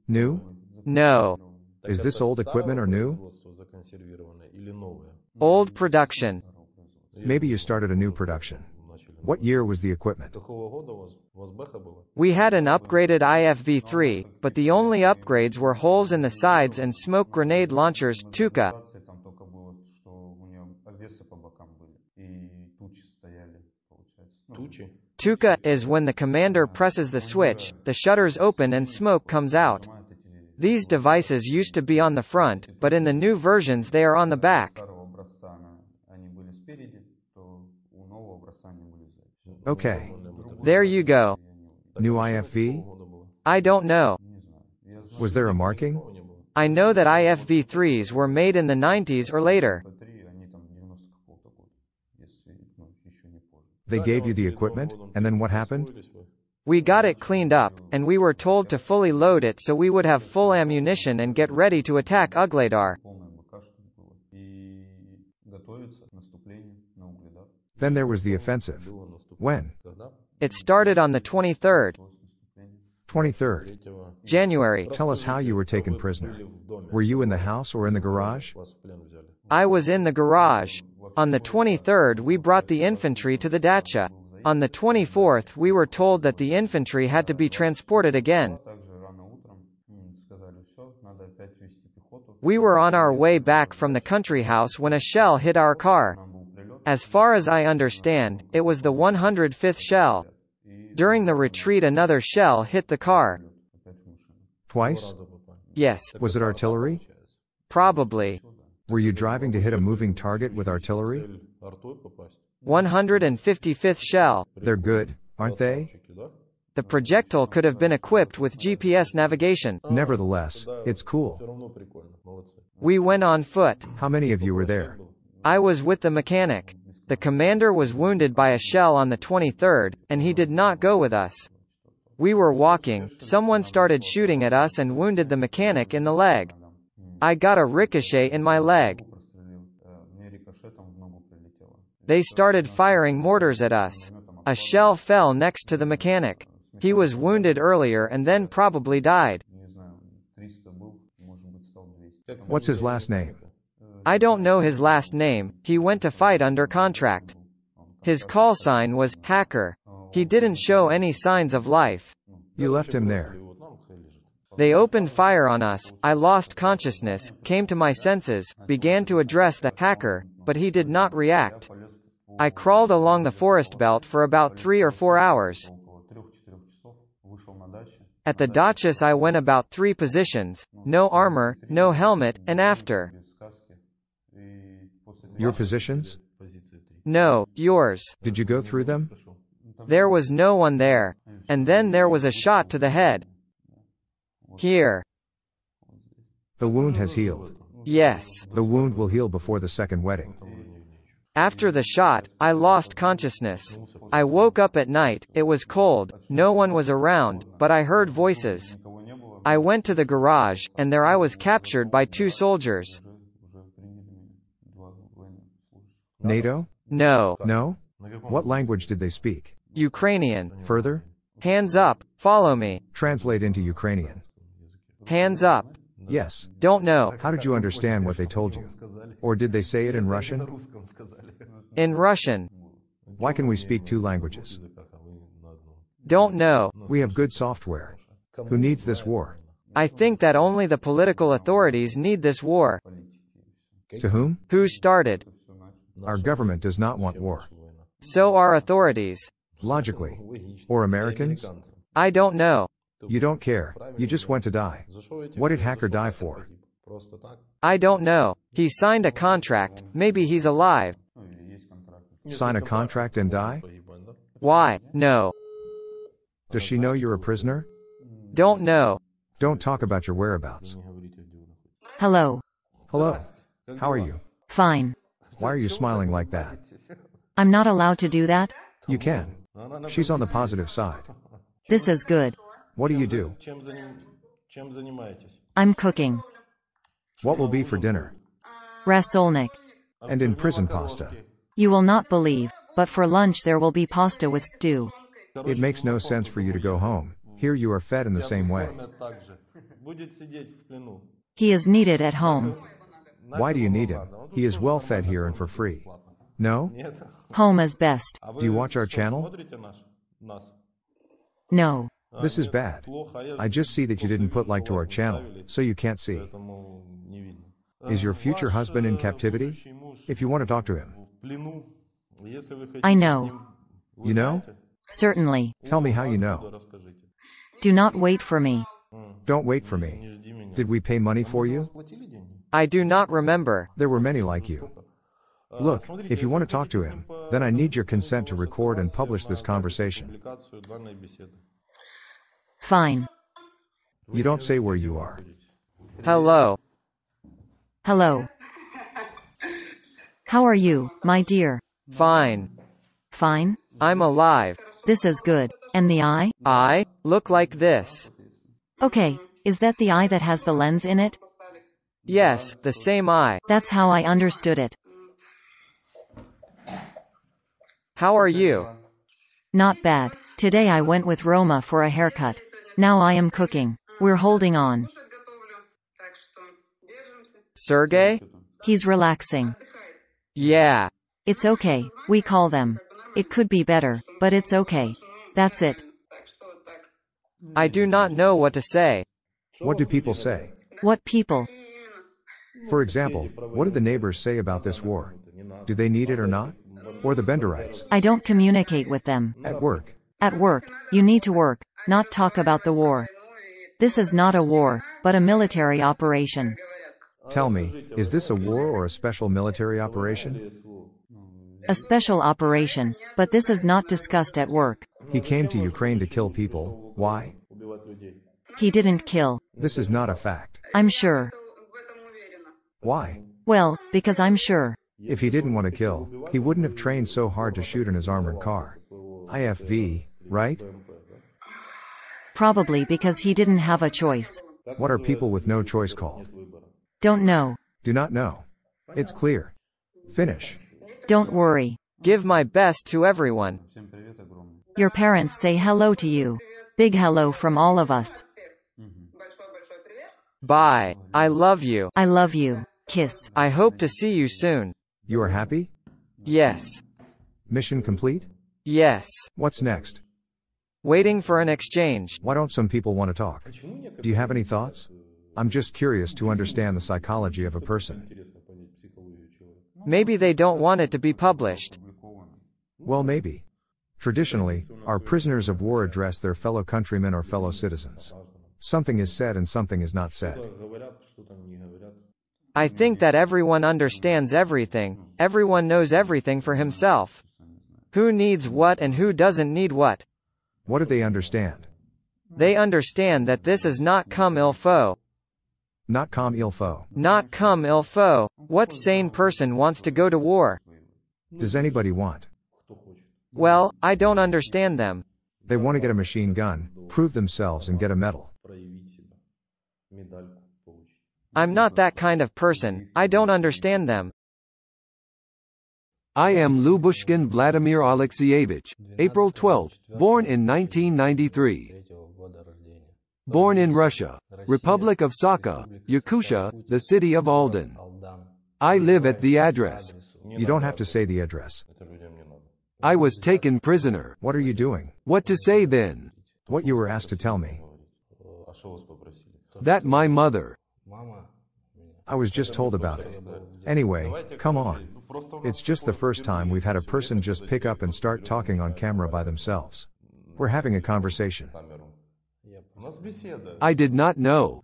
New? No. Is this old equipment or new? Old production. Maybe you started a new production. What year was the equipment? We had an upgraded IFV-3, but the only upgrades were holes in the sides and smoke grenade launchers, Tuka. Tuka is when the commander presses the switch, the shutters open and smoke comes out. These devices used to be on the front, but in the new versions they are on the back. Okay. There you go. New IFV? I don't know. Was there a marking? I know that IFV-3s were made in the 90s or later. They gave you the equipment, and then what happened? We got it cleaned up, and we were told to fully load it so we would have full ammunition and get ready to attack Ugledar. Then there was the offensive. When? It started on the 23rd. 23rd. January. Tell us how you were taken prisoner. Were you in the house or in the garage? I was in the garage. On the 23rd we brought the infantry to the dacha. On the 24th we were told that the infantry had to be transported again. We were on our way back from the country house when a shell hit our car. As far as I understand, it was the 105th shell. During the retreat another shell hit the car. Twice? Yes. Was it artillery? Probably. Were you driving to hit a moving target with artillery? 155th shell. They're good, aren't they? The projectile could have been equipped with GPS navigation. Nevertheless, it's cool. We went on foot. How many of you were there? I was with the mechanic. The commander was wounded by a shell on the 23rd, and he did not go with us. We were walking, someone started shooting at us and wounded the mechanic in the leg. I got a ricochet in my leg. They started firing mortars at us. A shell fell next to the mechanic. He was wounded earlier and then probably died. What's his last name? I don't know his last name, he went to fight under contract. His call sign was hacker. He didn't show any signs of life. You left him there. They opened fire on us, I lost consciousness, came to my senses, began to address the hacker, but he did not react. I crawled along the forest belt for about 3 or 4 hours. At the dachas I went about 3 positions, no armor, no helmet, and after. Your positions? No, yours. Did you go through them? There was no one there. And then there was a shot to the head. Here. The wound has healed. Yes. The wound will heal before the second wedding. After the shot, I lost consciousness. I woke up at night, it was cold, no one was around, but I heard voices. I went to the garage, and there I was captured by 2 soldiers. NATO? No. No? What language did they speak? Ukrainian. Further? Hands up, follow me. Translate into Ukrainian. Hands up. Yes. Don't know. How did you understand what they told you? Or did they say it in Russian? In Russian. Why can we speak 2 languages? Don't know. We have good software. Who needs this war? I think that only the political authorities need this war. To whom? Who started? Our government does not want war. So are authorities. Logically. Or Americans? I don't know. You don't care. You just went to die. What did Hacker die for? I don't know. He signed a contract, maybe he's alive. Sign a contract and die? Why? No. Does she know you're a prisoner? Don't know. Don't talk about your whereabouts. Hello. Hello. How are you? Fine. Why are you smiling like that? I'm not allowed to do that? You can. She's on the positive side. This is good. What do you do? I'm cooking. What will be for dinner? Rasolnik. And in prison pasta. You will not believe, but for lunch there will be pasta with stew. It makes no sense for you to go home. Here you are fed in the same way. He is needed at home. Why do you need him? He is well fed here and for free. No? Home is best. Do you watch our channel? No. This is bad. I just see that you didn't put like to our channel, so you can't see. Is your future husband in captivity? If you want to talk to him. I know. You know? Certainly. Tell me how you know. Do not wait for me. Don't wait for me. Did we pay money for you? I do not remember. There were many like you. Look, if you want to talk to him, then I need your consent to record and publish this conversation. Fine. You don't say where you are. Hello. Hello. How are you, my dear? Fine. Fine? I'm alive. This is good. And the eye? I look like this. Okay, is that the eye that has the lens in it? Yes, the same eye. That's how I understood it. How are you? Not bad. Today I went with Roma for a haircut. Now I am cooking. We're holding on. Sergey? He's relaxing. Yeah. It's okay, we call them. It could be better, but it's okay. That's it. I do not know what to say. What do people say? What people? For example, what do the neighbors say about this war? Do they need it or not? Or the Benderites? I don't communicate with them. At work? At work, you need to work, not talk about the war. This is not a war, but a military operation. Tell me, is this a war or a special military operation? A special operation, but this is not discussed at work. He came to Ukraine to kill people. Why? He didn't kill. This is not a fact. I'm sure. Why? Well, because I'm sure. If he didn't want to kill, he wouldn't have trained so hard to shoot in his armored car. IFV, right? Probably because he didn't have a choice. What are people with no choice called? Don't know. Do not know. It's clear. Finish. Don't worry. Give my best to everyone. Your parents say hello to you. Big hello from all of us. Bye. I love you. I love you. Kiss. I hope to see you soon. You are happy? Yes. Mission complete? Yes. What's next? Waiting for an exchange. Why don't some people want to talk? Do you have any thoughts? I'm just curious to understand the psychology of a person. Maybe they don't want it to be published. Well, maybe. Traditionally, our prisoners of war address their fellow countrymen or fellow citizens. Something is said and something is not said. I think that everyone understands everything. Everyone knows everything for himself. Who needs what and who doesn't need what? What do they understand? They understand that this is not comme il faut. Not comme il faut. Not comme il faut. What sane person wants to go to war? Does anybody want? Well, I don't understand them. They want to get a machine gun, prove themselves and get a medal. I'm not that kind of person. I don't understand them. I am Lubushkin Vladimir Alexeyevich, April 12, born in 1993. Born in Russia, Republic of Sakha, Yakutia, the city of Alden. I live at the address. You don't have to say the address. I was taken prisoner. What are you doing? What to say then? What you were asked to tell me. That my mother. I was just told about it. Anyway, come on. It's just the first time we've had a person just pick up and start talking on camera by themselves. We're having a conversation. I did not know.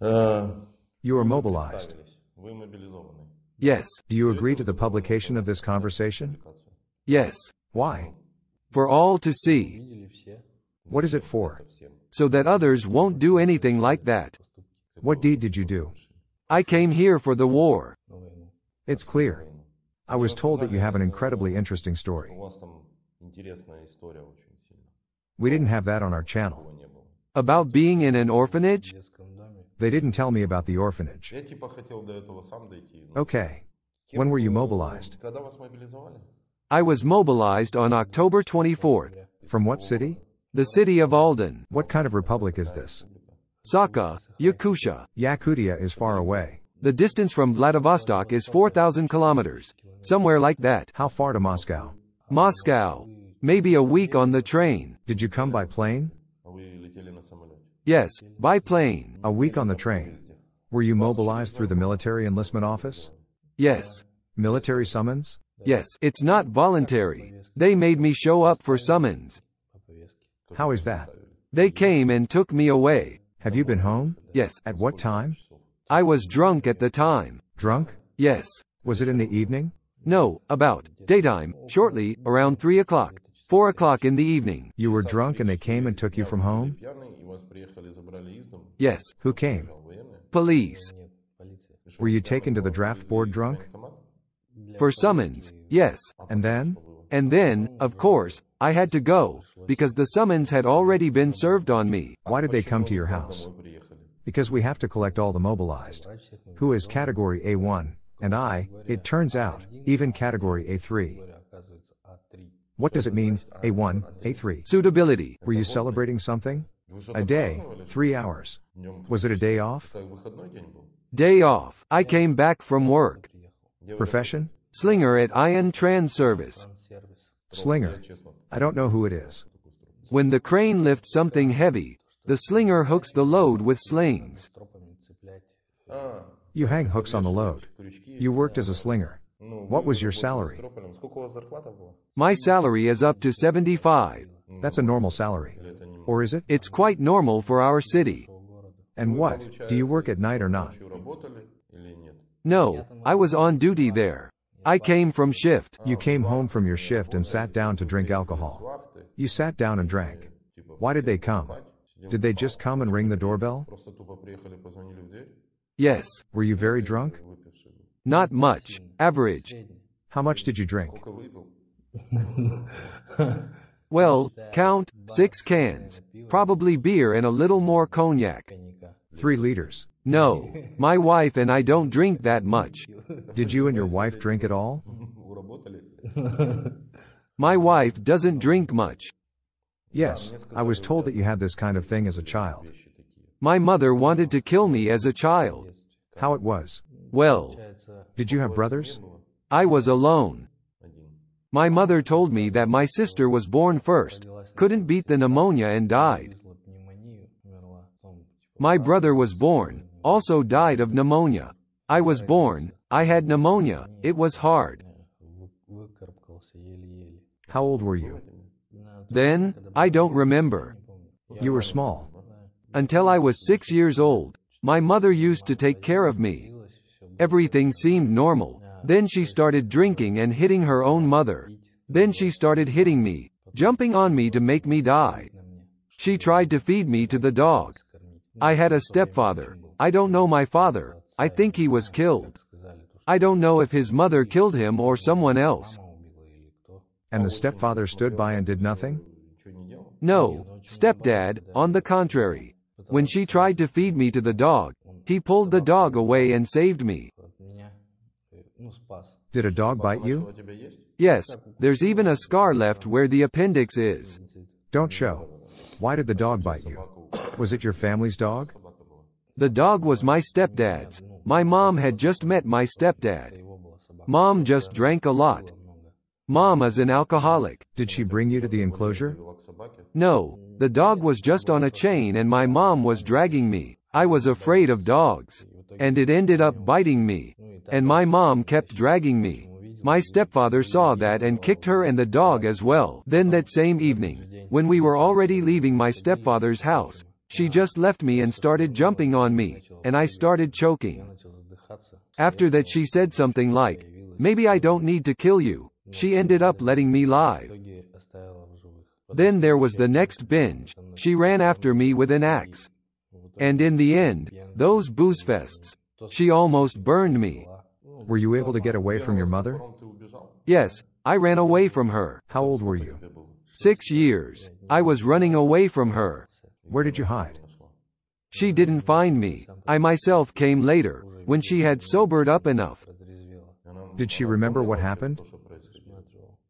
You are mobilized. Yes. Do you agree to the publication of this conversation? Yes. Why? For all to see. What is it for? So that others won't do anything like that. What deed did you do? I came here for the war. It's clear. I was told that you have an incredibly interesting story. We didn't have that on our channel. About being in an orphanage? They didn't tell me about the orphanage. Okay. When were you mobilized? I was mobilized on October 24th. From what city? The city of Alden. What kind of republic is this? Sakha, Yakutia. Yakutia is far away. The distance from Vladivostok is 4,000 kilometers. Somewhere like that. How far to Moscow? Moscow. Maybe a week on the train. Did you come by plane? Yes, by plane. A week on the train. Were you mobilized through the military enlistment office? Yes. Military summons? Yes, it's not voluntary. They made me show up for summons. How is that? They came and took me away. Have you been home? Yes. At what time? I was drunk at the time. Drunk? Yes. Was it in the evening? No, about daytime, shortly, around 3 o'clock. 4 o'clock in the evening. You were drunk and they came and took you from home? Yes. Who came? Police. Were you taken to the draft board drunk? For summons, yes. And then? And then, of course, I had to go, because the summons had already been served on me. Why did they come to your house? Because we have to collect all the mobilized. Who is category A1, and it turns out, even category A3. What does it mean, A1, A3? Suitability. Were you celebrating something? A day, 3 hours. Was it a day off? Day off. I came back from work. Profession? Slinger at Ion Trans Service. Slinger. I don't know who it is. When the crane lifts something heavy, the slinger hooks the load with slings. You hang hooks on the load. You worked as a slinger. What was your salary? My salary is up to 75. That's a normal salary. Or is it? It's quite normal for our city. And what? Do you work at night or not? No, I was on duty there. I came from shift. You came home from your shift and sat down to drink alcohol. You sat down and drank. Why did they come? Did they just come and ring the doorbell? Yes. Were you very drunk? Not much. Average. How much did you drink? Well, count, 6 cans. Probably beer and a little more cognac. 3 liters. No, my wife and I don't drink that much. Did you and your wife drink at all? My wife doesn't drink much. Yes, I was told that you had this kind of thing as a child. My mother wanted to kill me as a child. How it was? Well, Did you have brothers? I was alone. My mother told me that my sister was born first, couldn't beat the pneumonia and died. My brother was born, also died of pneumonia. I was born, I had pneumonia, it was hard. How old were you? Then, I don't remember. You were small. Until I was 6 years old, my mother used to take care of me. Everything seemed normal. Then she started drinking and hitting her own mother. Then she started hitting me, jumping on me to make me die. She tried to feed me to the dog. I had a stepfather. I don't know my father. I think he was killed. I don't know if his mother killed him or someone else. And the stepfather stood by and did nothing? No, stepdad, on the contrary. When she tried to feed me to the dog, he pulled the dog away and saved me. Did a dog bite you? Yes, there's even a scar left where the appendix is. Don't show. Why did the dog bite you? Was it your family's dog? The dog was my stepdad's. My mom had just met my stepdad. Mom just drank a lot. Mom is an alcoholic. Did she bring you to the enclosure? No, the dog was just on a chain and my mom was dragging me. I was afraid of dogs. And it ended up biting me. And my mom kept dragging me. My stepfather saw that and kicked her and the dog as well. Then that same evening, when we were already leaving my stepfather's house, she just left me and started jumping on me, and I started choking. After that she said something like, "Maybe I don't need to kill you." She ended up letting me live. Then there was the next binge. She ran after me with an axe. And in the end, those booze fests. She almost burned me. Were you able to get away from your mother? Yes, I ran away from her. How old were you? 6 years. I was running away from her. Where did you hide? She didn't find me. I myself came later, when she had sobered up enough. Did she remember what happened?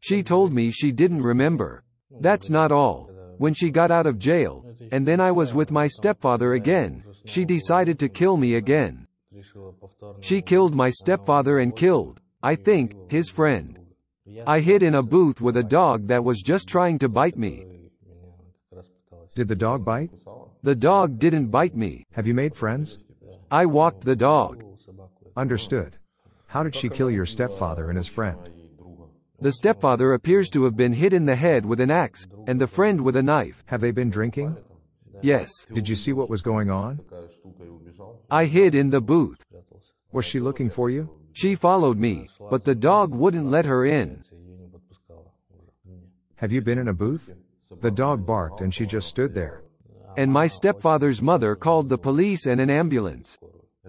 She told me she didn't remember. That's not all. When she got out of jail, and then I was with my stepfather again, she decided to kill me again. She killed my stepfather and killed, I think, his friend. I hid in a booth with a dog that was just trying to bite me. Did the dog bite? The dog didn't bite me. Have you made friends? I walked the dog. Understood. How did she kill your stepfather and his friend? The stepfather appears to have been hit in the head with an axe, and the friend with a knife. Have they been drinking? Yes. Did you see what was going on? I hid in the booth. Was she looking for you? She followed me, but the dog wouldn't let her in. Have you been in a booth? The dog barked and she just stood there. And my stepfather's mother called the police and an ambulance.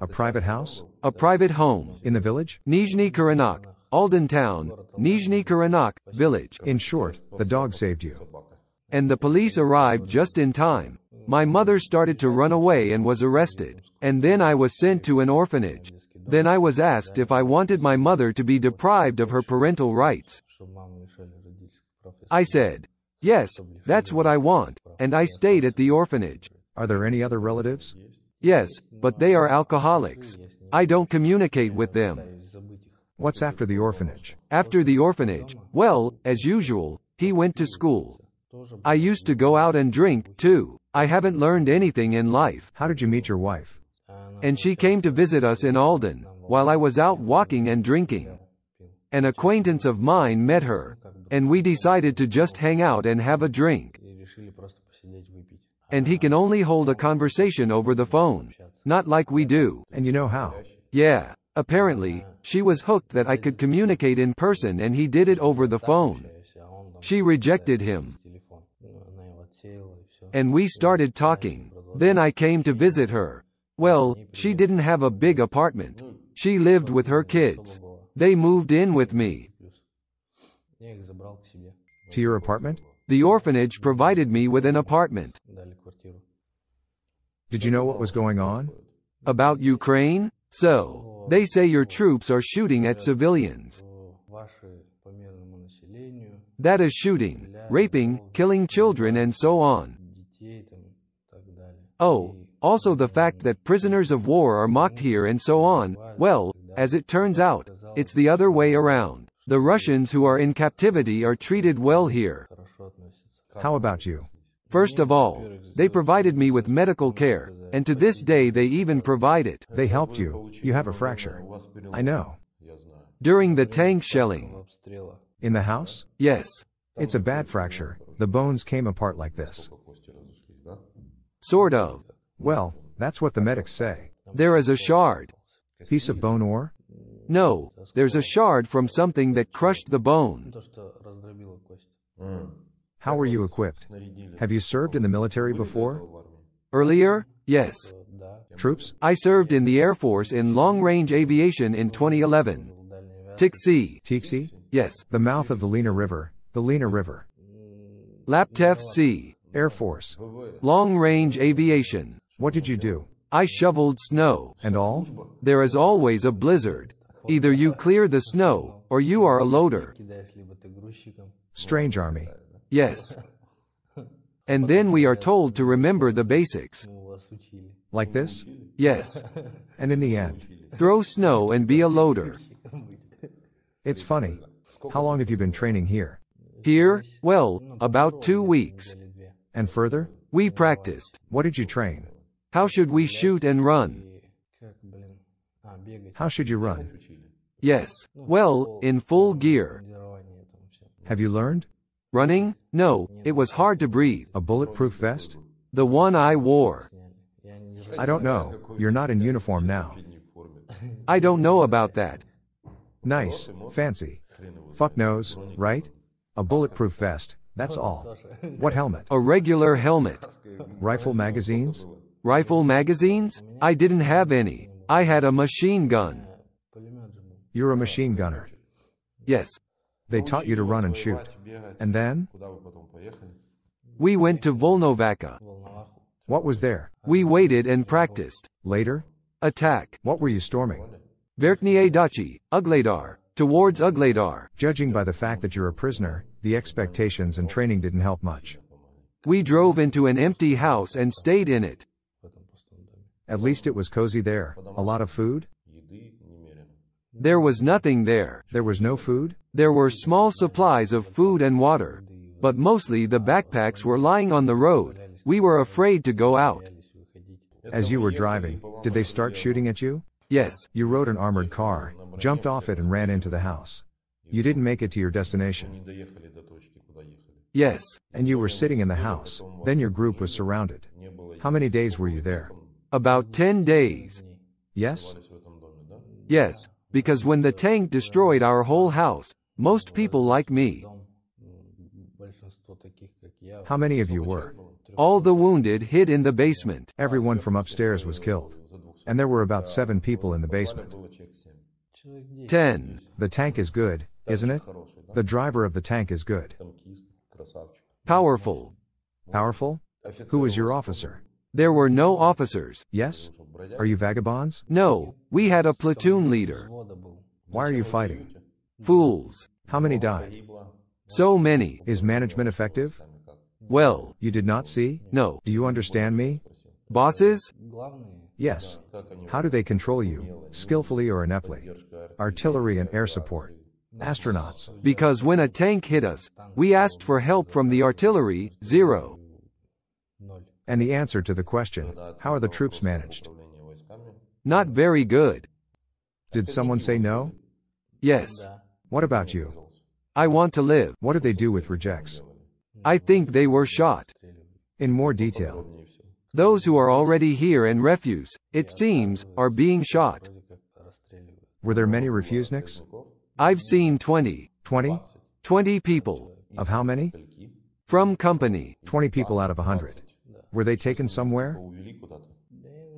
A private house? A private home. In the village? Nizhny Karanak, Alden Town, Nizhny Karanak, village. In short, the dog saved you. And the police arrived just in time. My mother started to run away and was arrested. And then I was sent to an orphanage. Then I was asked if I wanted my mother to be deprived of her parental rights. I said, yes, that's what I want, and I stayed at the orphanage. Are there any other relatives? Yes, but they are alcoholics. I don't communicate with them. What's after the orphanage? After the orphanage, well, as usual, he went to school. I used to go out and drink, too. I haven't learned anything in life. How did you meet your wife? And she came to visit us in Alden, while I was out walking and drinking. An acquaintance of mine met her, and we decided to just hang out and have a drink. And he can only hold a conversation over the phone. Not like we do. And you know how? Yeah. Apparently, she was hooked that I could communicate in person and he did it over the phone. She rejected him. And we started talking. Then I came to visit her. Well, she didn't have a big apartment. She lived with her kids. They moved in with me. To your apartment? The orphanage provided me with an apartment. Did you know what was going on? About Ukraine? So, they say your troops are shooting at civilians. That is shooting, raping, killing children and so on. Oh, also the fact that prisoners of war are mocked here and so on. Well, as it turns out, it's the other way around. The Russians who are in captivity are treated well here. How about you? First of all, they provided me with medical care, and to this day they even provide it. They helped you. You have a fracture. I know. During the tank shelling. In the house? Yes. It's a bad fracture. The bones came apart like this. Sort of. Well, that's what the medics say. There is a shard. Piece of bone ore? No, there's a shard from something that crushed the bone. How were you equipped? Have you served in the military before? Earlier? Yes. Troops? I served in the Air Force in long-range aviation in 2011. TIC-C. TIC-C? Yes. The mouth of the Lena River. The Lena River. LAPTEF-C. Air Force. Long-range aviation. What did you do? I shoveled snow. And all? There is always a blizzard. Either you clear the snow, or you are a loader. Strange army. Yes. And then we are told to remember the basics. Like this? Yes. And in the end? Throw snow and be a loader. It's funny. How long have you been training here? Here? Well, about 2 weeks. And further? We practiced. What did you train? How should we shoot and run? How should you run? Yes. Well, in full gear. Have you learned? Running? No, it was hard to breathe. A bulletproof vest? The one I wore. I don't know. You're not in uniform now. I don't know about that. Nice. Fancy. Fuck knows, right? A bulletproof vest. That's all. What helmet? A regular helmet. Rifle magazines? Rifle magazines? I didn't have any. I had a machine gun. You're a machine gunner. Yes. They taught you to run and shoot. And then? We went to Volnovakha. What was there? We waited and practiced. Later? Attack. What were you storming? Verkhnye Dachi, Ugledar. Towards Ugledar. Judging by the fact that you're a prisoner, the expectations and training didn't help much. We drove into an empty house and stayed in it. At least it was cozy there. A lot of food? There was nothing there. There was no food? There were small supplies of food and water. But mostly the backpacks were lying on the road. We were afraid to go out. As you were driving, did they start shooting at you? Yes. You rode an armored car, jumped off it and ran into the house. You didn't make it to your destination. Yes. And you were sitting in the house. Then your group was surrounded. How many days were you there? About 10 days. Yes? Yes. Because when the tank destroyed our whole house, most people like me. How many of you were? All the wounded hid in the basement. Everyone from upstairs was killed. And there were about 7 people in the basement. 10. The tank is good, isn't it? The driver of the tank is good. Powerful. Powerful? Who was your officer? There were no officers. Yes? Are you vagabonds? No, we had a platoon leader. Why are you fighting? Fools. How many died? So many. Is management effective? Well. You did not see? No. Do you understand me? Bosses? Yes. How do they control you, skillfully or ineptly? Artillery and air support. Astronauts. Because when a tank hit us, we asked for help from the artillery, 0. And the answer to the question, how are the troops managed? Not very good. Did someone say no? Yes. What about you? I want to live. What did they do with rejects? I think they were shot. In more detail. Those who are already here and refuse, it seems, are being shot. Were there many refuseniks? I've seen 20. 20? 20 people. Of how many? From company. 20 people out of 100. Were they taken somewhere?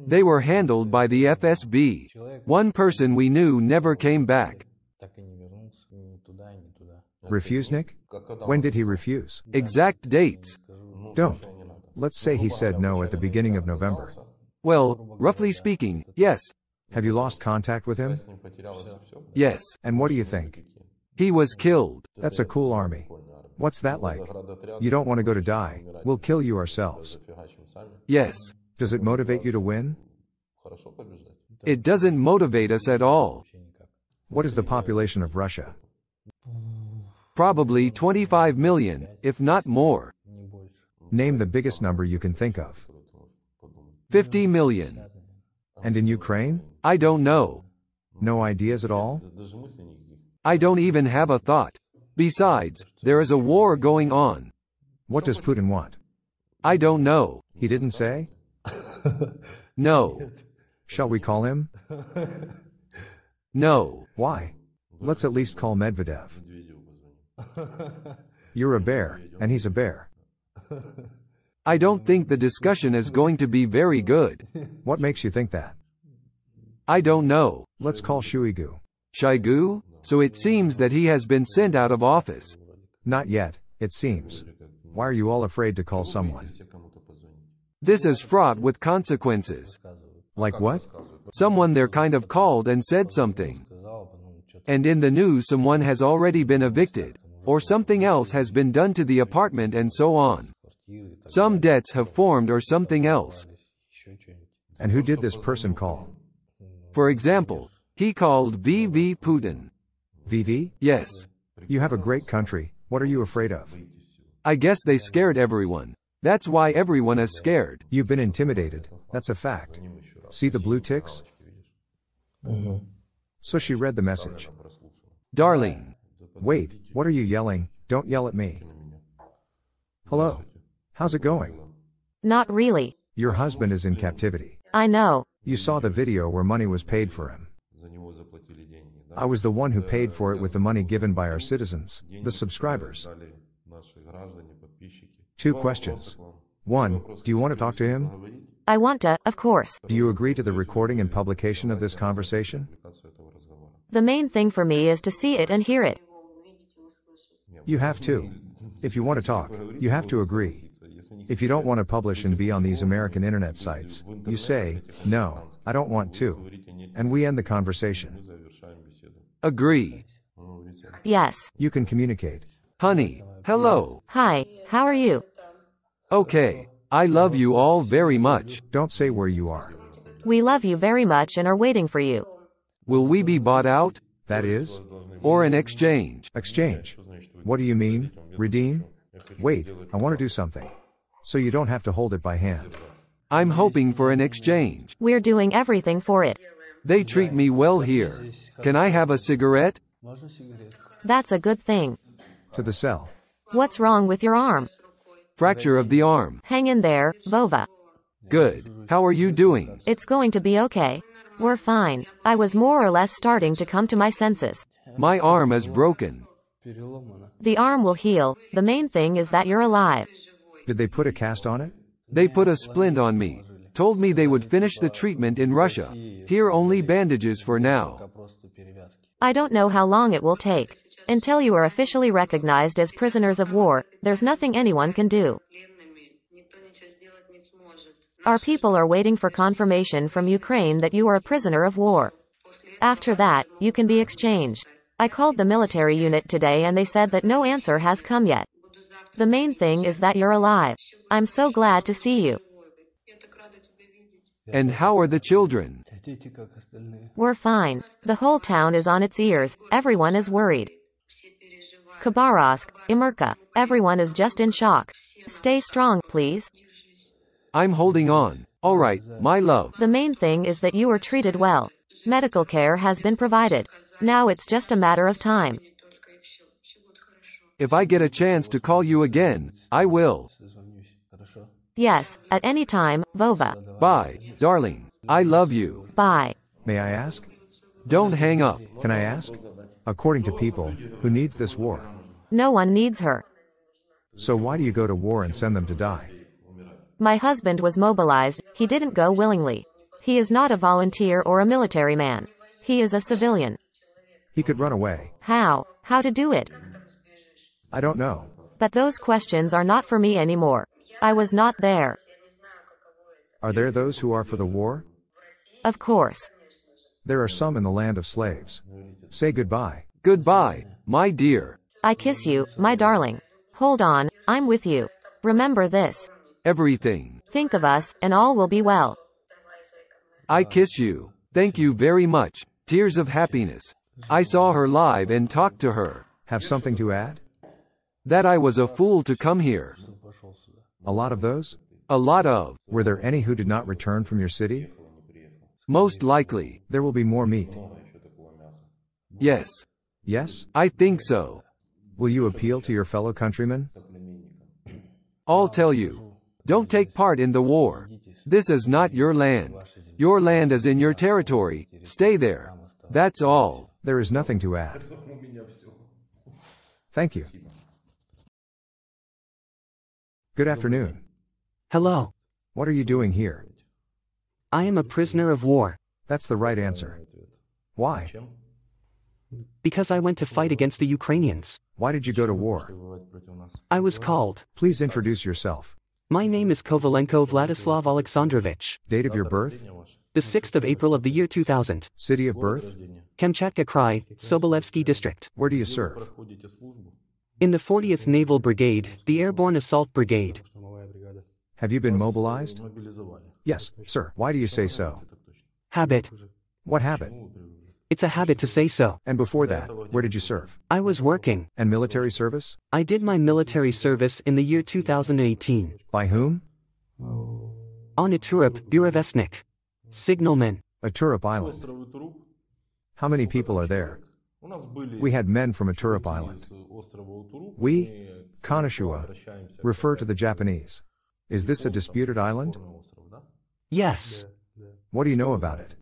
They were handled by the FSB. One person we knew never came back. Refusenik? When did he refuse? Exact dates. Don't. Let's say he said no at the beginning of November. Well, roughly speaking, yes. Have you lost contact with him? Yes. And what do you think? He was killed. That's a cool army. What's that like? You don't want to go to die. We'll kill you ourselves. Yes. Does it motivate you to win? It doesn't motivate us at all. What is the population of Russia? Probably 25 million, if not more. Name the biggest number you can think of. 50 million. And in Ukraine? I don't know. No ideas at all? I don't even have a thought. Besides, there is a war going on. What does Putin want? I don't know. He didn't say? No. Shall we call him? No. Why? Let's at least call Medvedev. You're a bear, and he's a bear. I don't think the discussion is going to be very good. What makes you think that? I don't know. Let's call Shoigu. Shoigu? So it seems that he has been sent out of office. Not yet, it seems. Why are you all afraid to call someone? This is fraught with consequences. Like what? Someone there kind of called and said something. And in the news someone has already been evicted, or something else has been done to the apartment and so on. Some debts have formed or something else. And who did this person call? For example, he called VV Putin. VV? Yes. You have a great country, what are you afraid of? I guess they scared everyone. That's why everyone is scared. You've been intimidated, that's a fact. See the blue ticks? So she read the message. Darling. Wait, what are you yelling? Don't yell at me. Hello. How's it going? Not really. Your husband is in captivity. I know. You saw the video where money was paid for him. I was the one who paid for it with the money given by our citizens, the subscribers. 2 questions. 1, do you want to talk to him? I want to, of course. Do you agree to the recording and publication of this conversation? The main thing for me is to see it and hear it. You have to. If you want to talk, you have to agree. If you don't want to publish and be on these American internet sites, you say, no, I don't want to. And we end the conversation. Agree. Yes. You can communicate. Honey, hello. Hi, how are you? Okay. I love you all very much. Don't say where you are. We love you very much and are waiting for you. Will we be bought out? That is? Or an exchange? Exchange. What do you mean? Redeem? Wait, I want to do something. So you don't have to hold it by hand. I'm hoping for an exchange. We're doing everything for it. They treat me well here. Can I have a cigarette? That's a good thing. To the cell. What's wrong with your arm? Fracture of the arm. Hang in there, Vova. Good. How are you doing? It's going to be okay. We're fine. I was more or less starting to come to my senses. My arm is broken. The arm will heal. The main thing is that you're alive. Did they put a cast on it? They put a splint on me. Told me they would finish the treatment in Russia. Here only bandages for now. I don't know how long it will take. Until you are officially recognized as prisoners of war, there's nothing anyone can do. Our people are waiting for confirmation from Ukraine that you are a prisoner of war. After that, you can be exchanged. I called the military unit today and they said that no answer has come yet. The main thing is that you're alive. I'm so glad to see you. And how are the children? We're fine. The whole town is on its ears, everyone is worried. Khabarovsk, Imerka, everyone is just in shock. Stay strong, please. I'm holding on. Alright, my love. The main thing is that you were treated well. Medical care has been provided. Now it's just a matter of time. If I get a chance to call you again, I will. Yes, at any time, Vova. Bye, darling. I love you. Bye. May I ask? Don't hang up. Can I ask? According to people, who needs this war? No one needs her. So why do you go to war and send them to die? My husband was mobilized, he didn't go willingly. He is not a volunteer or a military man. He is a civilian. He could run away. How? How to do it? I don't know. But those questions are not for me anymore. I was not there. Are there those who are for the war? Of course. There are some in the land of slaves. Say goodbye. Goodbye, my dear. I kiss you, my darling. Hold on, I'm with you. Remember this. Everything. Think of us, and all will be well. I kiss you. Thank you very much. Tears of happiness. I saw her live and talked to her. Have something to add? That I was a fool to come here. A lot of those? A lot of. Were there any who did not return from your city? Most likely. There will be more meat. Yes. Yes? I think so. Will you appeal to your fellow countrymen? I'll tell you. Don't take part in the war. This is not your land. Your land is in your territory. Stay there. That's all. There is nothing to add. Thank you. Good afternoon. Hello. What are you doing here? I am a prisoner of war. That's the right answer. Why? Because I went to fight against the Ukrainians. Why did you go to war? I was called. Please introduce yourself. My name is Kovalenko Vladislav Alexandrovich. Date of your birth? The 6th of April of the year 2000. City of birth? Kamchatka Krai, Sobolevsky District. Where do you serve? In the 40th Naval Brigade, the Airborne Assault Brigade. Have you been mobilized? Yes, sir. Why do you say so? Habit. What habit? It's a habit to say so. And before that, where did you serve? I was working. And military service? I did my military service in the year 2018. By whom? On Iturup, Burevestnik. Signalman. Iturup Island. How many people are there? We had men from Iturup Island. We, Kanashua, refer to the Japanese. Is this a disputed island? Yes. What do you know about it?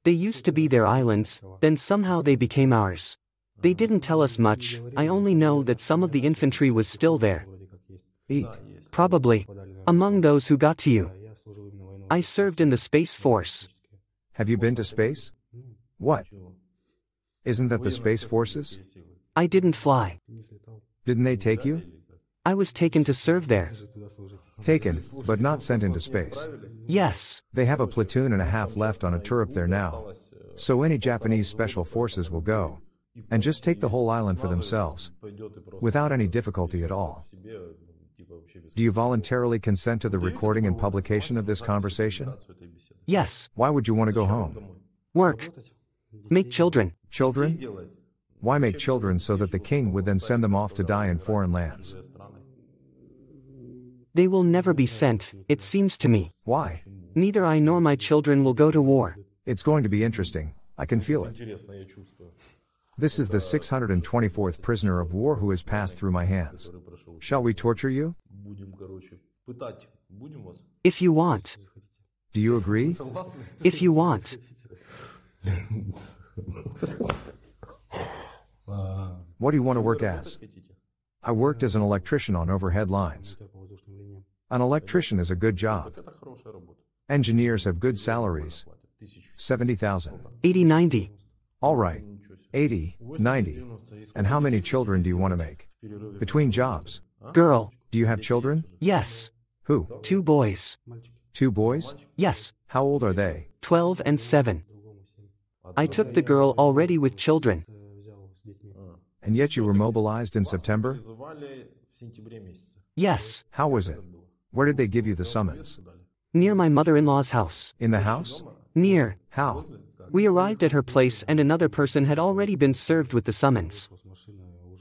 They used to be their islands, then somehow they became ours. They didn't tell us much, I only know that some of the infantry was still there. Eat. Probably. Among those who got to you. I served in the Space Force. Have you been to space? What? Isn't that the Space Forces? I didn't fly. Didn't they take you? I was taken to serve there. Taken, but not sent into space. Yes. They have a platoon and a half left on Iturup there now. So any Japanese special forces will go and just take the whole island for themselves, without any difficulty at all. Do you voluntarily consent to the recording and publication of this conversation? Yes. Why would you want to go home? Work. Make children. Children? Why make children so that the king would then send them off to die in foreign lands? They will never be sent, it seems to me. Why? Neither I nor my children will go to war. It's going to be interesting. I can feel it. This is the 624th prisoner of war who has passed through my hands. Shall we torture you? If you want. Do you agree? If you want. What do you want to work as? I worked as an electrician on overhead lines. An electrician is a good job. Engineers have good salaries. 70,000. 80, 90. All right. 80, 90. And how many children do you want to make? Between jobs. Girl. Do you have children? Yes. Who? 2 boys. 2 boys? Yes. How old are they? 12 and 7. I took the girl already with children. And yet you were mobilized in Yes. How was it? Where did they give you the summons? Near my mother-in-law's house. In the house? Near. How? We arrived at her place and another person had already been served with the summons.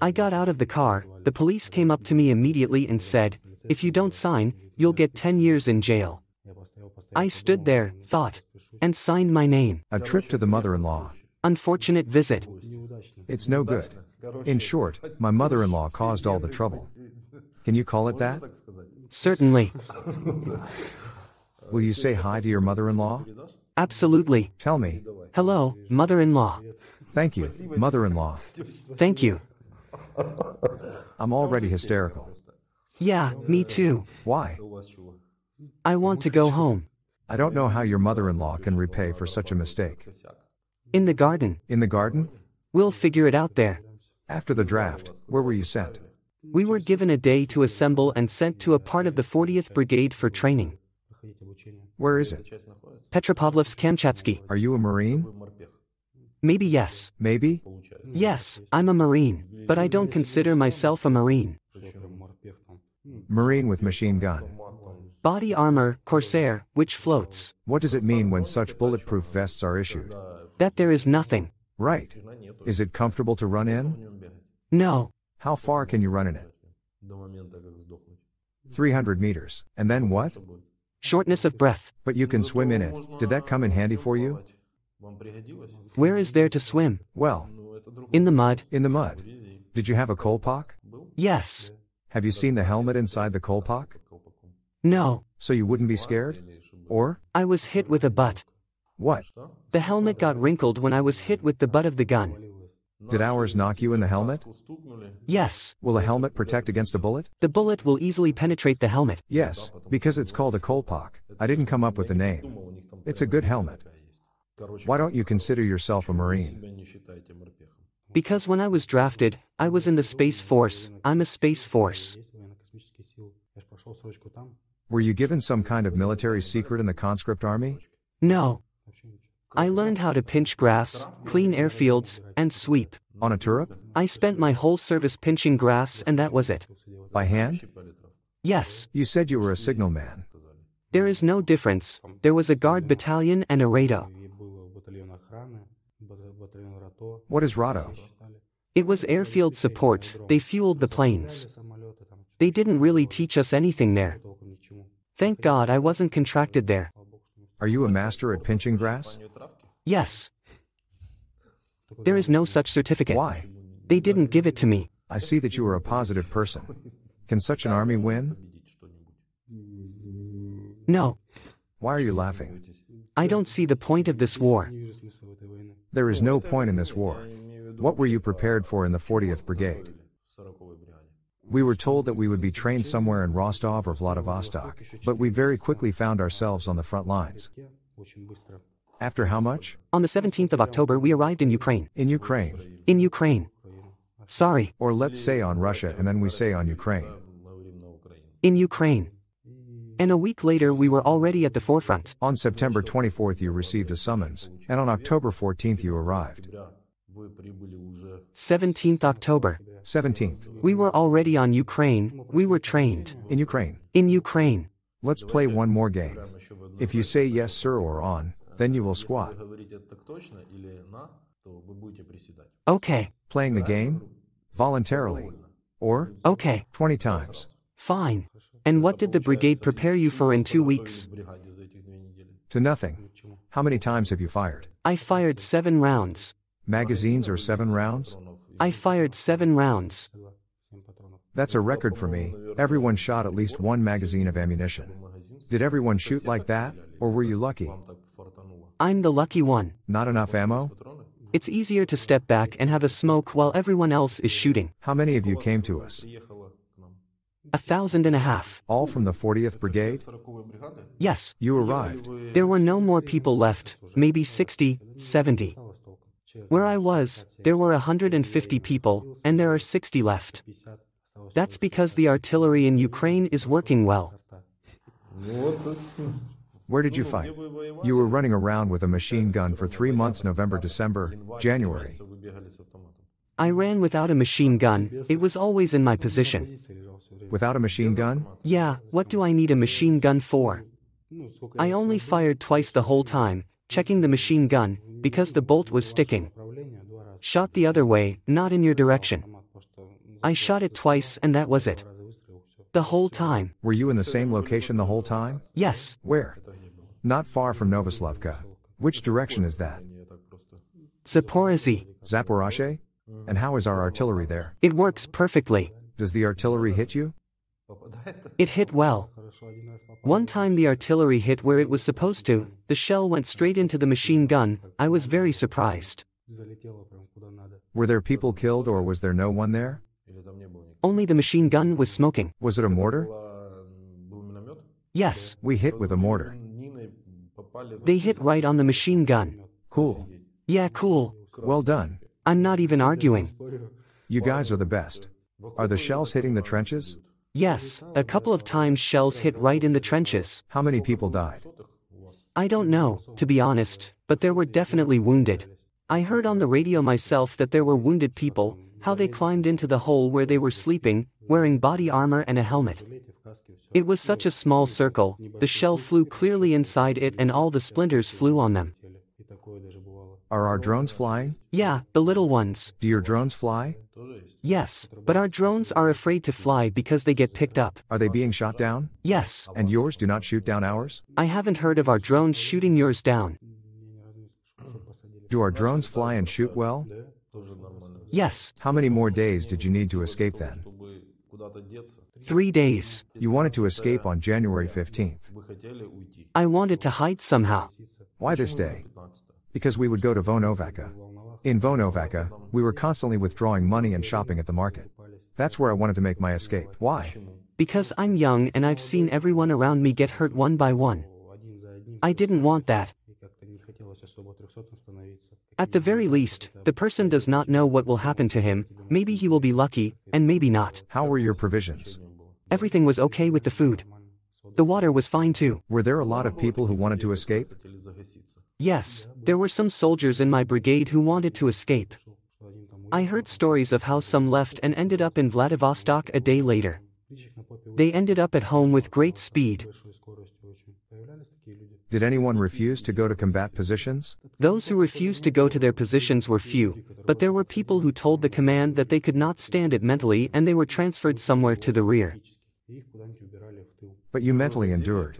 I got out of the car, the police came up to me immediately and said, "If you don't sign, you'll get 10 years in jail." I stood there, thought, and signed my name. A trip to the mother-in-law. Unfortunate visit. It's no good. In short, my mother-in-law caused all the trouble. Can you call it that? Certainly. Will you say hi to your mother-in-law? Absolutely. Tell me. Hello, mother-in-law. Thank you, mother-in-law. Thank you. I'm already hysterical. Yeah, me too. Why? I want to go home. I don't know how your mother-in-law can repay for such a mistake. In the garden. In the garden? We'll figure it out there. After the draft, where were you sent? We were given a day to assemble and sent to a part of the 40th Brigade for training. Where is it? Petropavlovsk-Kamchatsky. Are you a Marine? Maybe yes. Maybe? Yes, I'm a Marine, but I don't consider myself a Marine. Marine with machine gun. Body armor, Corsair, which floats. What does it mean when such bulletproof vests are issued? That there is nothing. Right. Is it comfortable to run in? No. How far can you run in it? 300 meters. And then what? Shortness of breath. But you can swim in it. Did that come in handy for you? Where is there to swim? Well, in the mud. In the mud. Did you have a kolpak? Yes. Have you seen the helmet inside the kolpak? No. So you wouldn't be scared? Or? I was hit with a butt. What? The helmet got wrinkled when I was hit with the butt of the gun. Did ours knock you in the helmet? Yes. Will a helmet protect against a bullet? The bullet will easily penetrate the helmet. Yes, because it's called a kolpak. I didn't come up with the name. It's a good helmet. Why don't you consider yourself a Marine? Because when I was drafted, I was in the Space Force. I'm a Space Force. Were you given some kind of military secret in the conscript army? No. I learned how to pinch grass, clean airfields, and sweep. On a turret? I spent my whole service pinching grass and that was it. By hand? Yes. You said you were a signalman. There is no difference. There was a guard battalion and a RADO. What is RADO? It was airfield support. They fueled the planes. They didn't really teach us anything there. Thank God I wasn't contracted there. Are you a master at pinching grass? Yes. There is no such certificate. Why? They didn't give it to me. I see that you are a positive person. Can such an army win? No. Why are you laughing? I don't see the point of this war. There is no point in this war. What were you prepared for in the 40th Brigade? We were told that we would be trained somewhere in Rostov or Vladivostok, but we very quickly found ourselves on the front lines. After how much? On the 17th of October we arrived in Ukraine. In Ukraine. In Ukraine. Sorry. Or let's say on Russia and then we say on Ukraine. In Ukraine. And a week later we were already at the forefront. On September 24th you received a summons, and on October 14th you arrived. 17th October. 17th. We were already on Ukraine, we were trained. In Ukraine. In Ukraine. Let's play one more game. If you say yes sir or on, then you will squat. Okay. Playing the game? Voluntarily. Or? Okay. 20 times. Fine. And what did the brigade prepare you for in 2 weeks? To nothing. How many times have you fired? I fired 7 rounds. Magazines or 7 rounds? I fired 7 rounds. That's a record for me. Everyone shot at least 1 magazine of ammunition. Did everyone shoot like that, or were you lucky? I'm the lucky one. Not enough ammo? It's easier to step back and have a smoke while everyone else is shooting. How many of you came to us? 1,500. All from the 40th Brigade? Yes. You arrived. There were no more people left, maybe 60, 70. Where I was, there were 150 people, and there are 60 left. That's because the artillery in Ukraine is working well. Where did you fight? You were running around with a machine gun for 3 months, November, December, January. I ran without a machine gun, it was always in my position. Without a machine gun? Yeah, what do I need a machine gun for? I only fired twice the whole time, checking the machine gun, because the bolt was sticking. Shot the other way, not in your direction. I shot it twice and that was it. The whole time. Were you in the same location the whole time? Yes. Where? Not far from Novoslavka. Which direction is that? Zaporozhye. Zaporozhye? And how is our artillery there? It works perfectly. Does the artillery hit you? It hit well. One time the artillery hit where it was supposed to, the shell went straight into the machine gun. I was very surprised. Were there people killed or was there no one there? Only the machine gun was smoking. Was it a mortar? Yes. We hit with a mortar. They hit right on the machine gun. Cool. Yeah, cool. Well done. I'm not even arguing. You guys are the best. Are the shells hitting the trenches? Yes, a couple of times shells hit right in the trenches. How many people died? I don't know, to be honest, but there were definitely wounded. I heard on the radio myself that there were wounded people, how they climbed into the hole where they were sleeping, wearing body armor and a helmet. It was such a small circle, the shell flew clearly inside it and all the splinters flew on them. Are our drones flying? Yeah, the little ones. Do your drones fly? Yes, but our drones are afraid to fly because they get picked up. Are they being shot down? Yes. And yours do not shoot down ours? I haven't heard of our drones shooting yours down. Do our drones fly and shoot well? Yes. How many more days did you need to escape then? 3 days. You wanted to escape on January 15th. I wanted to hide somehow. Why this day? Because we would go to Vonovaka. In Vonovaka, we were constantly withdrawing money and shopping at the market. That's where I wanted to make my escape. Why? Because I'm young and I've seen everyone around me get hurt one by one. I didn't want that. At the very least, the person does not know what will happen to him. Maybe he will be lucky, and maybe not. How were your provisions? Everything was okay with the food. The water was fine too. Were there a lot of people who wanted to escape? Yes, there were some soldiers in my brigade who wanted to escape. I heard stories of how some left and ended up in Vladivostok a day later. They ended up at home with great speed. Did anyone refuse to go to combat positions? Those who refused to go to their positions were few, but there were people who told the command that they could not stand it mentally and they were transferred somewhere to the rear. But you mentally endured.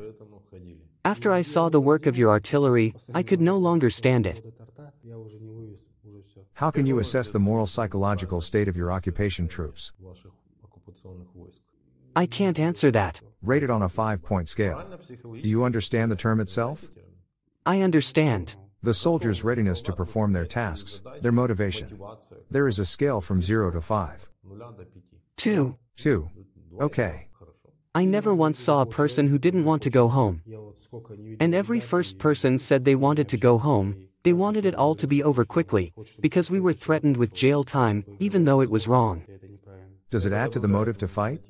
After I saw the work of your artillery, I could no longer stand it. How can you assess the moral psychological state of your occupation troops? I can't answer that. Rate it on a 5-point scale. Do you understand the term itself? I understand. The soldiers' readiness to perform their tasks, their motivation. There is a scale from 0 to 5. 2. 2. Okay. I never once saw a person who didn't want to go home. And every first person said they wanted to go home, they wanted it all to be over quickly, because we were threatened with jail time, even though it was wrong. Does it add to the motive to fight?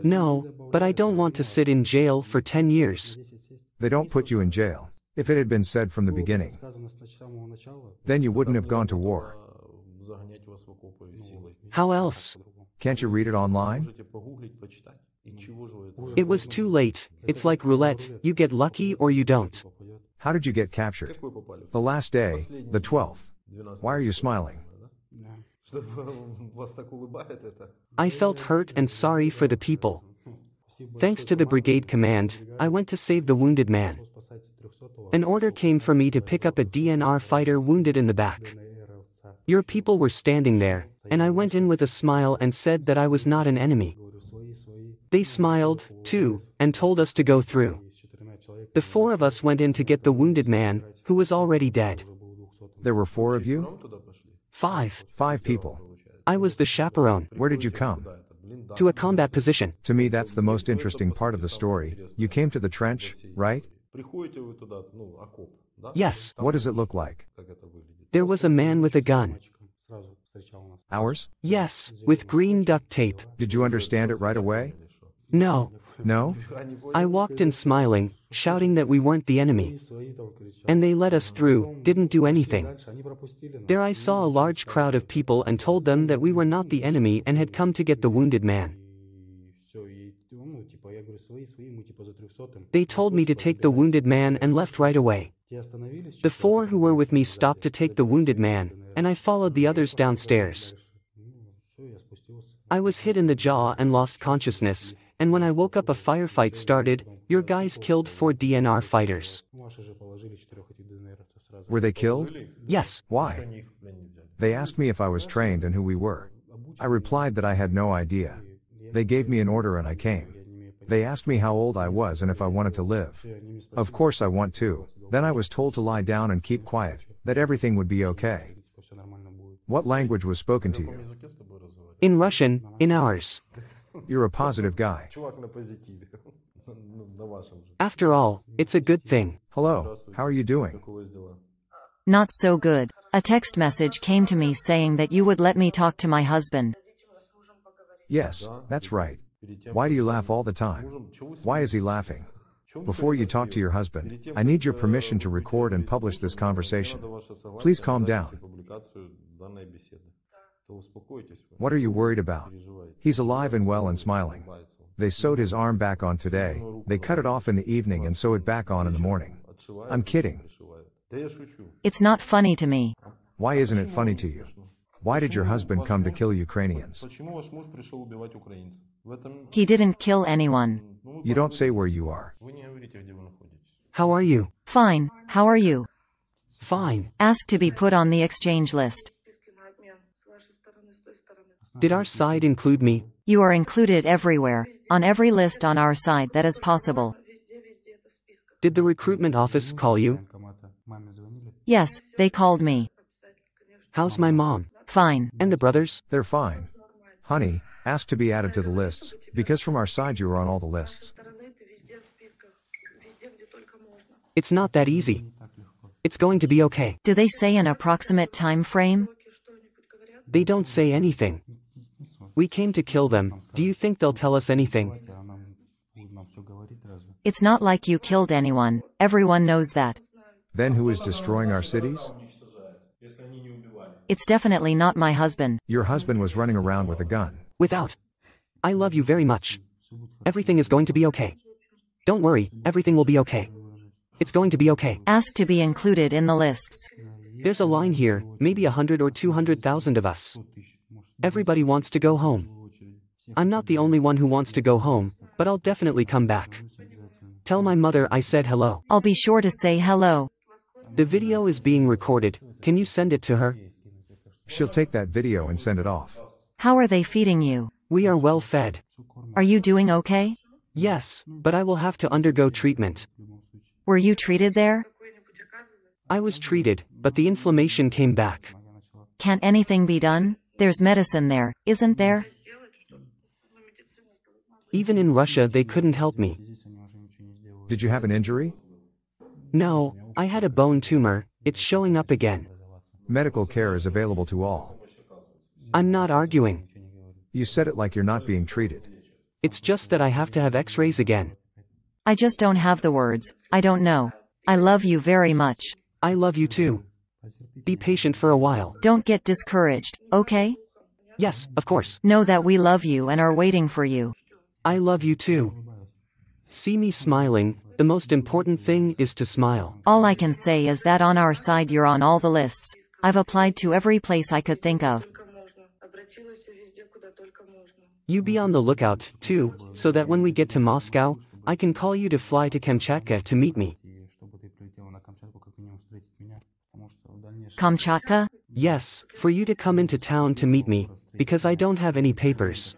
No, but I don't want to sit in jail for 10 years. They don't put you in jail. If it had been said from the beginning, then you wouldn't have gone to war. How else? Can't you read it online? It was too late. It's like roulette, you get lucky or you don't. How did you get captured? The last day, the 12th. Why are you smiling? I felt hurt and sorry for the people. Thanks to the brigade command, I went to save the wounded man. An order came for me to pick up a DNR fighter wounded in the back. Your people were standing there, and I went in with a smile and said that I was not an enemy. They smiled, too, and told us to go through. The 4 of us went in to get the wounded man, who was already dead. There were 4 of you? 5. 5 people. I was the chaperone. Where did you come? To a combat position. To me, that's the most interesting part of the story. You came to the trench, right? Yes. What does it look like? There was a man with a gun. Ours? Yes, with green duct tape. Did you understand it right away? No. No? I walked in smiling, shouting that we weren't the enemy. And they let us through, didn't do anything. There I saw a large crowd of people and told them that we were not the enemy and had come to get the wounded man. They told me to take the wounded man and left right away. The four who were with me stopped to take the wounded man, and I followed the others downstairs. I was hit in the jaw and lost consciousness, and when I woke up a firefight started. Your guys killed 4 DNR fighters. Were they killed? Yes. Why? They asked me if I was trained and who we were. I replied that I had no idea. They gave me an order and I came. They asked me how old I was and if I wanted to live. Of course I want to. Then I was told to lie down and keep quiet, that everything would be okay. What language was spoken to you? In Russian, in ours. You're a positive guy. After all, it's a good thing. Hello, how are you doing? Not so good. A text message came to me saying that you would let me talk to my husband. Yes, that's right. Why do you laugh all the time? Why is he laughing? Before you talk to your husband, I need your permission to record and publish this conversation. Please calm down. What are you worried about? He's alive and well and smiling. They sewed his arm back on today, they cut it off in the evening and sew it back on in the morning. I'm kidding. It's not funny to me. Why isn't it funny to you? Why did your husband come to kill Ukrainians? He didn't kill anyone. You don't say where you are. How are you? Fine, how are you? Fine. Ask to be put on the exchange list. Did our side include me? You are included everywhere, on every list on our side that is possible. Did the recruitment office call you? Yes, they called me. How's my mom? Fine. And the brothers? They're fine. Honey, ask to be added to the lists, because from our side you are on all the lists. It's not that easy. It's going to be okay. Do they say an approximate time frame? They don't say anything. We came to kill them. Do you think they'll tell us anything? It's not like you killed anyone. Everyone knows that. Then who is destroying our cities? It's definitely not my husband. Your husband was running around with a gun. Without. I love you very much. Everything is going to be okay. Don't worry, everything will be okay. It's going to be okay. Ask to be included in the lists. There's a line here, maybe 100 or 200,000 of us. Everybody wants to go home. I'm not the only one who wants to go home, but I'll definitely come back. Tell my mother I said hello. I'll be sure to say hello. The video is being recorded. Can you send it to her? She'll take that video and send it off. How are they feeding you? We are well fed. Are you doing okay? Yes, but I will have to undergo treatment. Were you treated there? I was treated, but the inflammation came back. Can't anything be done? There's medicine there, isn't there? Even in Russia they couldn't help me. Did you have an injury? No, I had a bone tumor. It's showing up again. Medical care is available to all. I'm not arguing. You said it like you're not being treated. It's just that I have to have x-rays again. I just don't have the words. I don't know. I love you very much. I love you too. Be patient for a while. Don't get discouraged, okay? Yes, of course. Know that we love you and are waiting for you. I love you too. See me smiling. The most important thing is to smile. All I can say is that on our side you're on all the lists. I've applied to every place I could think of. You be on the lookout, too, so that when we get to Moscow, I can call you to fly to Kamchatka to meet me. Kamchatka? Yes, for you to come into town to meet me, because I don't have any papers.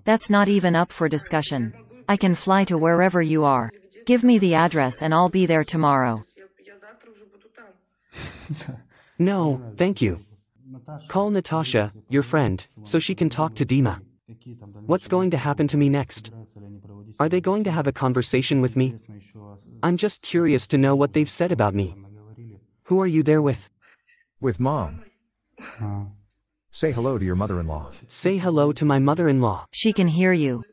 That's not even up for discussion. I can fly to wherever you are. Give me the address and I'll be there tomorrow. No, thank you. Call Natasha, your friend, so she can talk to Dima. What's going to happen to me next? Are they going to have a conversation with me? I'm just curious to know what they've said about me. Who are you there with? With Mom. Say hello to your mother-in-law. Say hello to my mother-in-law. She can hear you.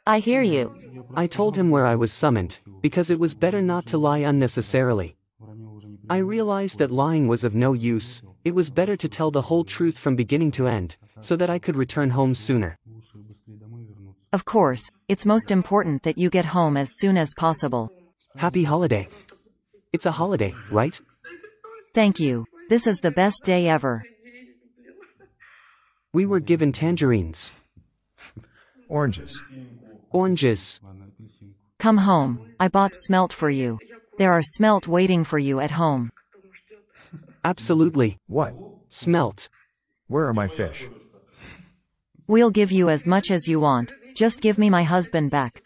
I hear you. I told him where I was summoned, because it was better not to lie unnecessarily. I realized that lying was of no use. It was better to tell the whole truth from beginning to end, so that I could return home sooner. Of course, it's most important that you get home as soon as possible. Happy holiday. It's a holiday, right? Thank you. This is the best day ever. We were given tangerines. Oranges. Oranges. Come home, I bought smelt for you. There are smelt waiting for you at home. Absolutely. What? Smelt. Where are my fish? We'll give you as much as you want. Just give me my husband back.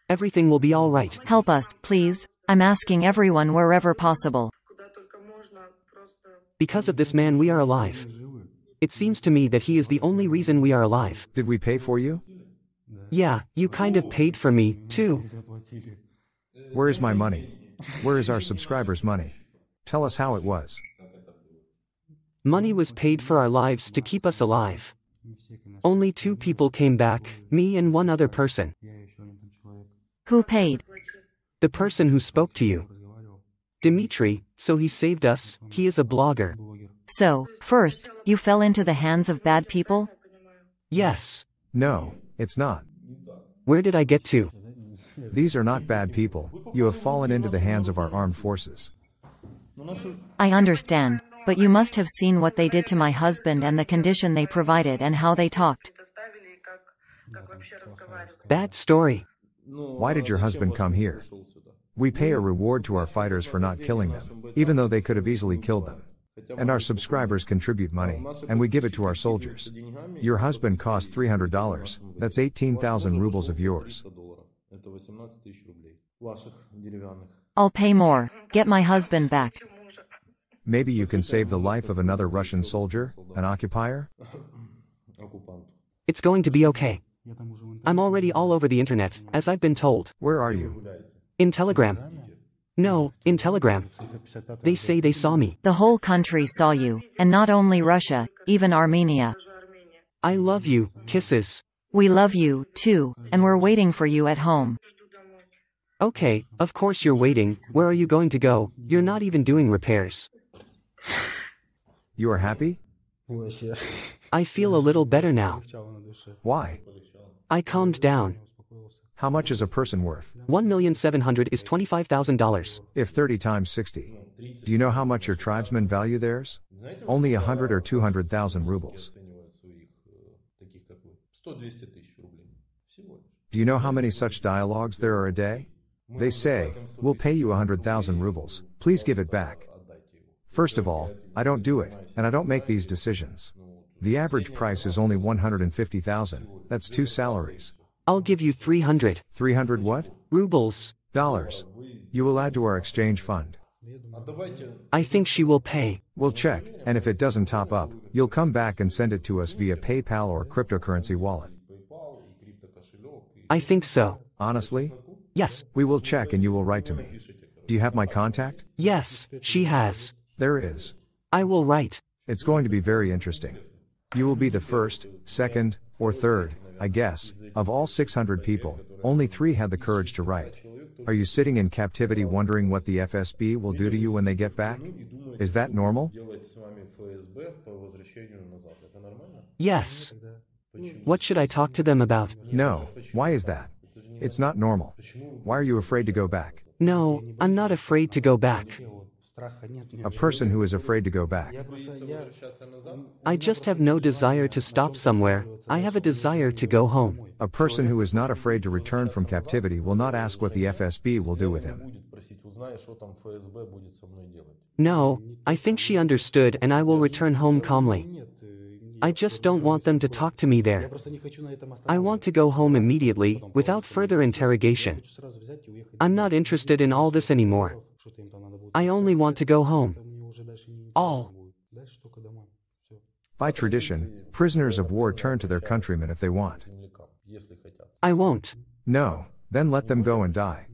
Everything will be all right. Help us, please. I'm asking everyone wherever possible. Because of this man we are alive. It seems to me that he is the only reason we are alive. Did we pay for you? Yeah, you kind of paid for me, too. Where is my money? Where is our subscribers' money? Tell us how it was. Money was paid for our lives to keep us alive. Only 2 people came back, me and 1 other person. Who paid? The person who spoke to you. Dimitri, so he saved us, he is a blogger. So, first, you fell into the hands of bad people? Yes. No, it's not. Where did I get to? These are not bad people. You have fallen into the hands of our armed forces. I understand, but you must have seen what they did to my husband and the condition they provided and how they talked. Bad story. Why did your husband come here? We pay a reward to our fighters for not killing them, even though they could have easily killed them. And our subscribers contribute money, and we give it to our soldiers. Your husband cost $300, that's 18,000 rubles of yours. I'll pay more. Get my husband back. Maybe you can save the life of another Russian soldier, an occupier? It's going to be okay. I'm already all over the internet, as I've been told. Where are you? In Telegram. No, in Telegram. They say they saw me. The whole country saw you, and not only Russia, even Armenia. I love you, kisses. We love you, too, and we're waiting for you at home. Okay, of course you're waiting. Where are you going to go? You're not even doing repairs. You are happy? I feel a little better now. Why? I calmed down. How much is a person worth? 1,700,000 is $25,000. If 30 times 60. Do you know how much your tribesmen value theirs? Only 100 or 200,000 rubles. Do you know how many such dialogues there are a day? They say, we'll pay you 100,000 rubles, please give it back. First of all, I don't do it, and I don't make these decisions. The average price is only 150,000, that's 2 salaries. I'll give you 300. 300 what? Rubles. Dollars. You will add to our exchange fund. I think she will pay. We'll check, and if it doesn't top up, you'll come back and send it to us via PayPal or cryptocurrency wallet. I think so. Honestly? Yes. We will check and you will write to me. Do you have my contact? Yes, she has. There is. I will write. It's going to be very interesting. You will be the first, second, or third, I guess, of all 600 people, only 3 had the courage to write. Are you sitting in captivity wondering what the FSB will do to you when they get back? Is that normal? Yes. What should I talk to them about? No. Why is that? It's not normal. Why are you afraid to go back? No, I'm not afraid to go back. A person who is afraid to go back. I just have no desire to stop somewhere. I have a desire to go home. A person who is not afraid to return from captivity will not ask what the FSB will do with him. No, I think she understood and I will return home calmly. I just don't want them to talk to me there. I want to go home immediately, without further interrogation. I'm not interested in all this anymore. I only want to go home. All. By tradition, prisoners of war turn to their countrymen if they want. I won't. No, then let them go and die.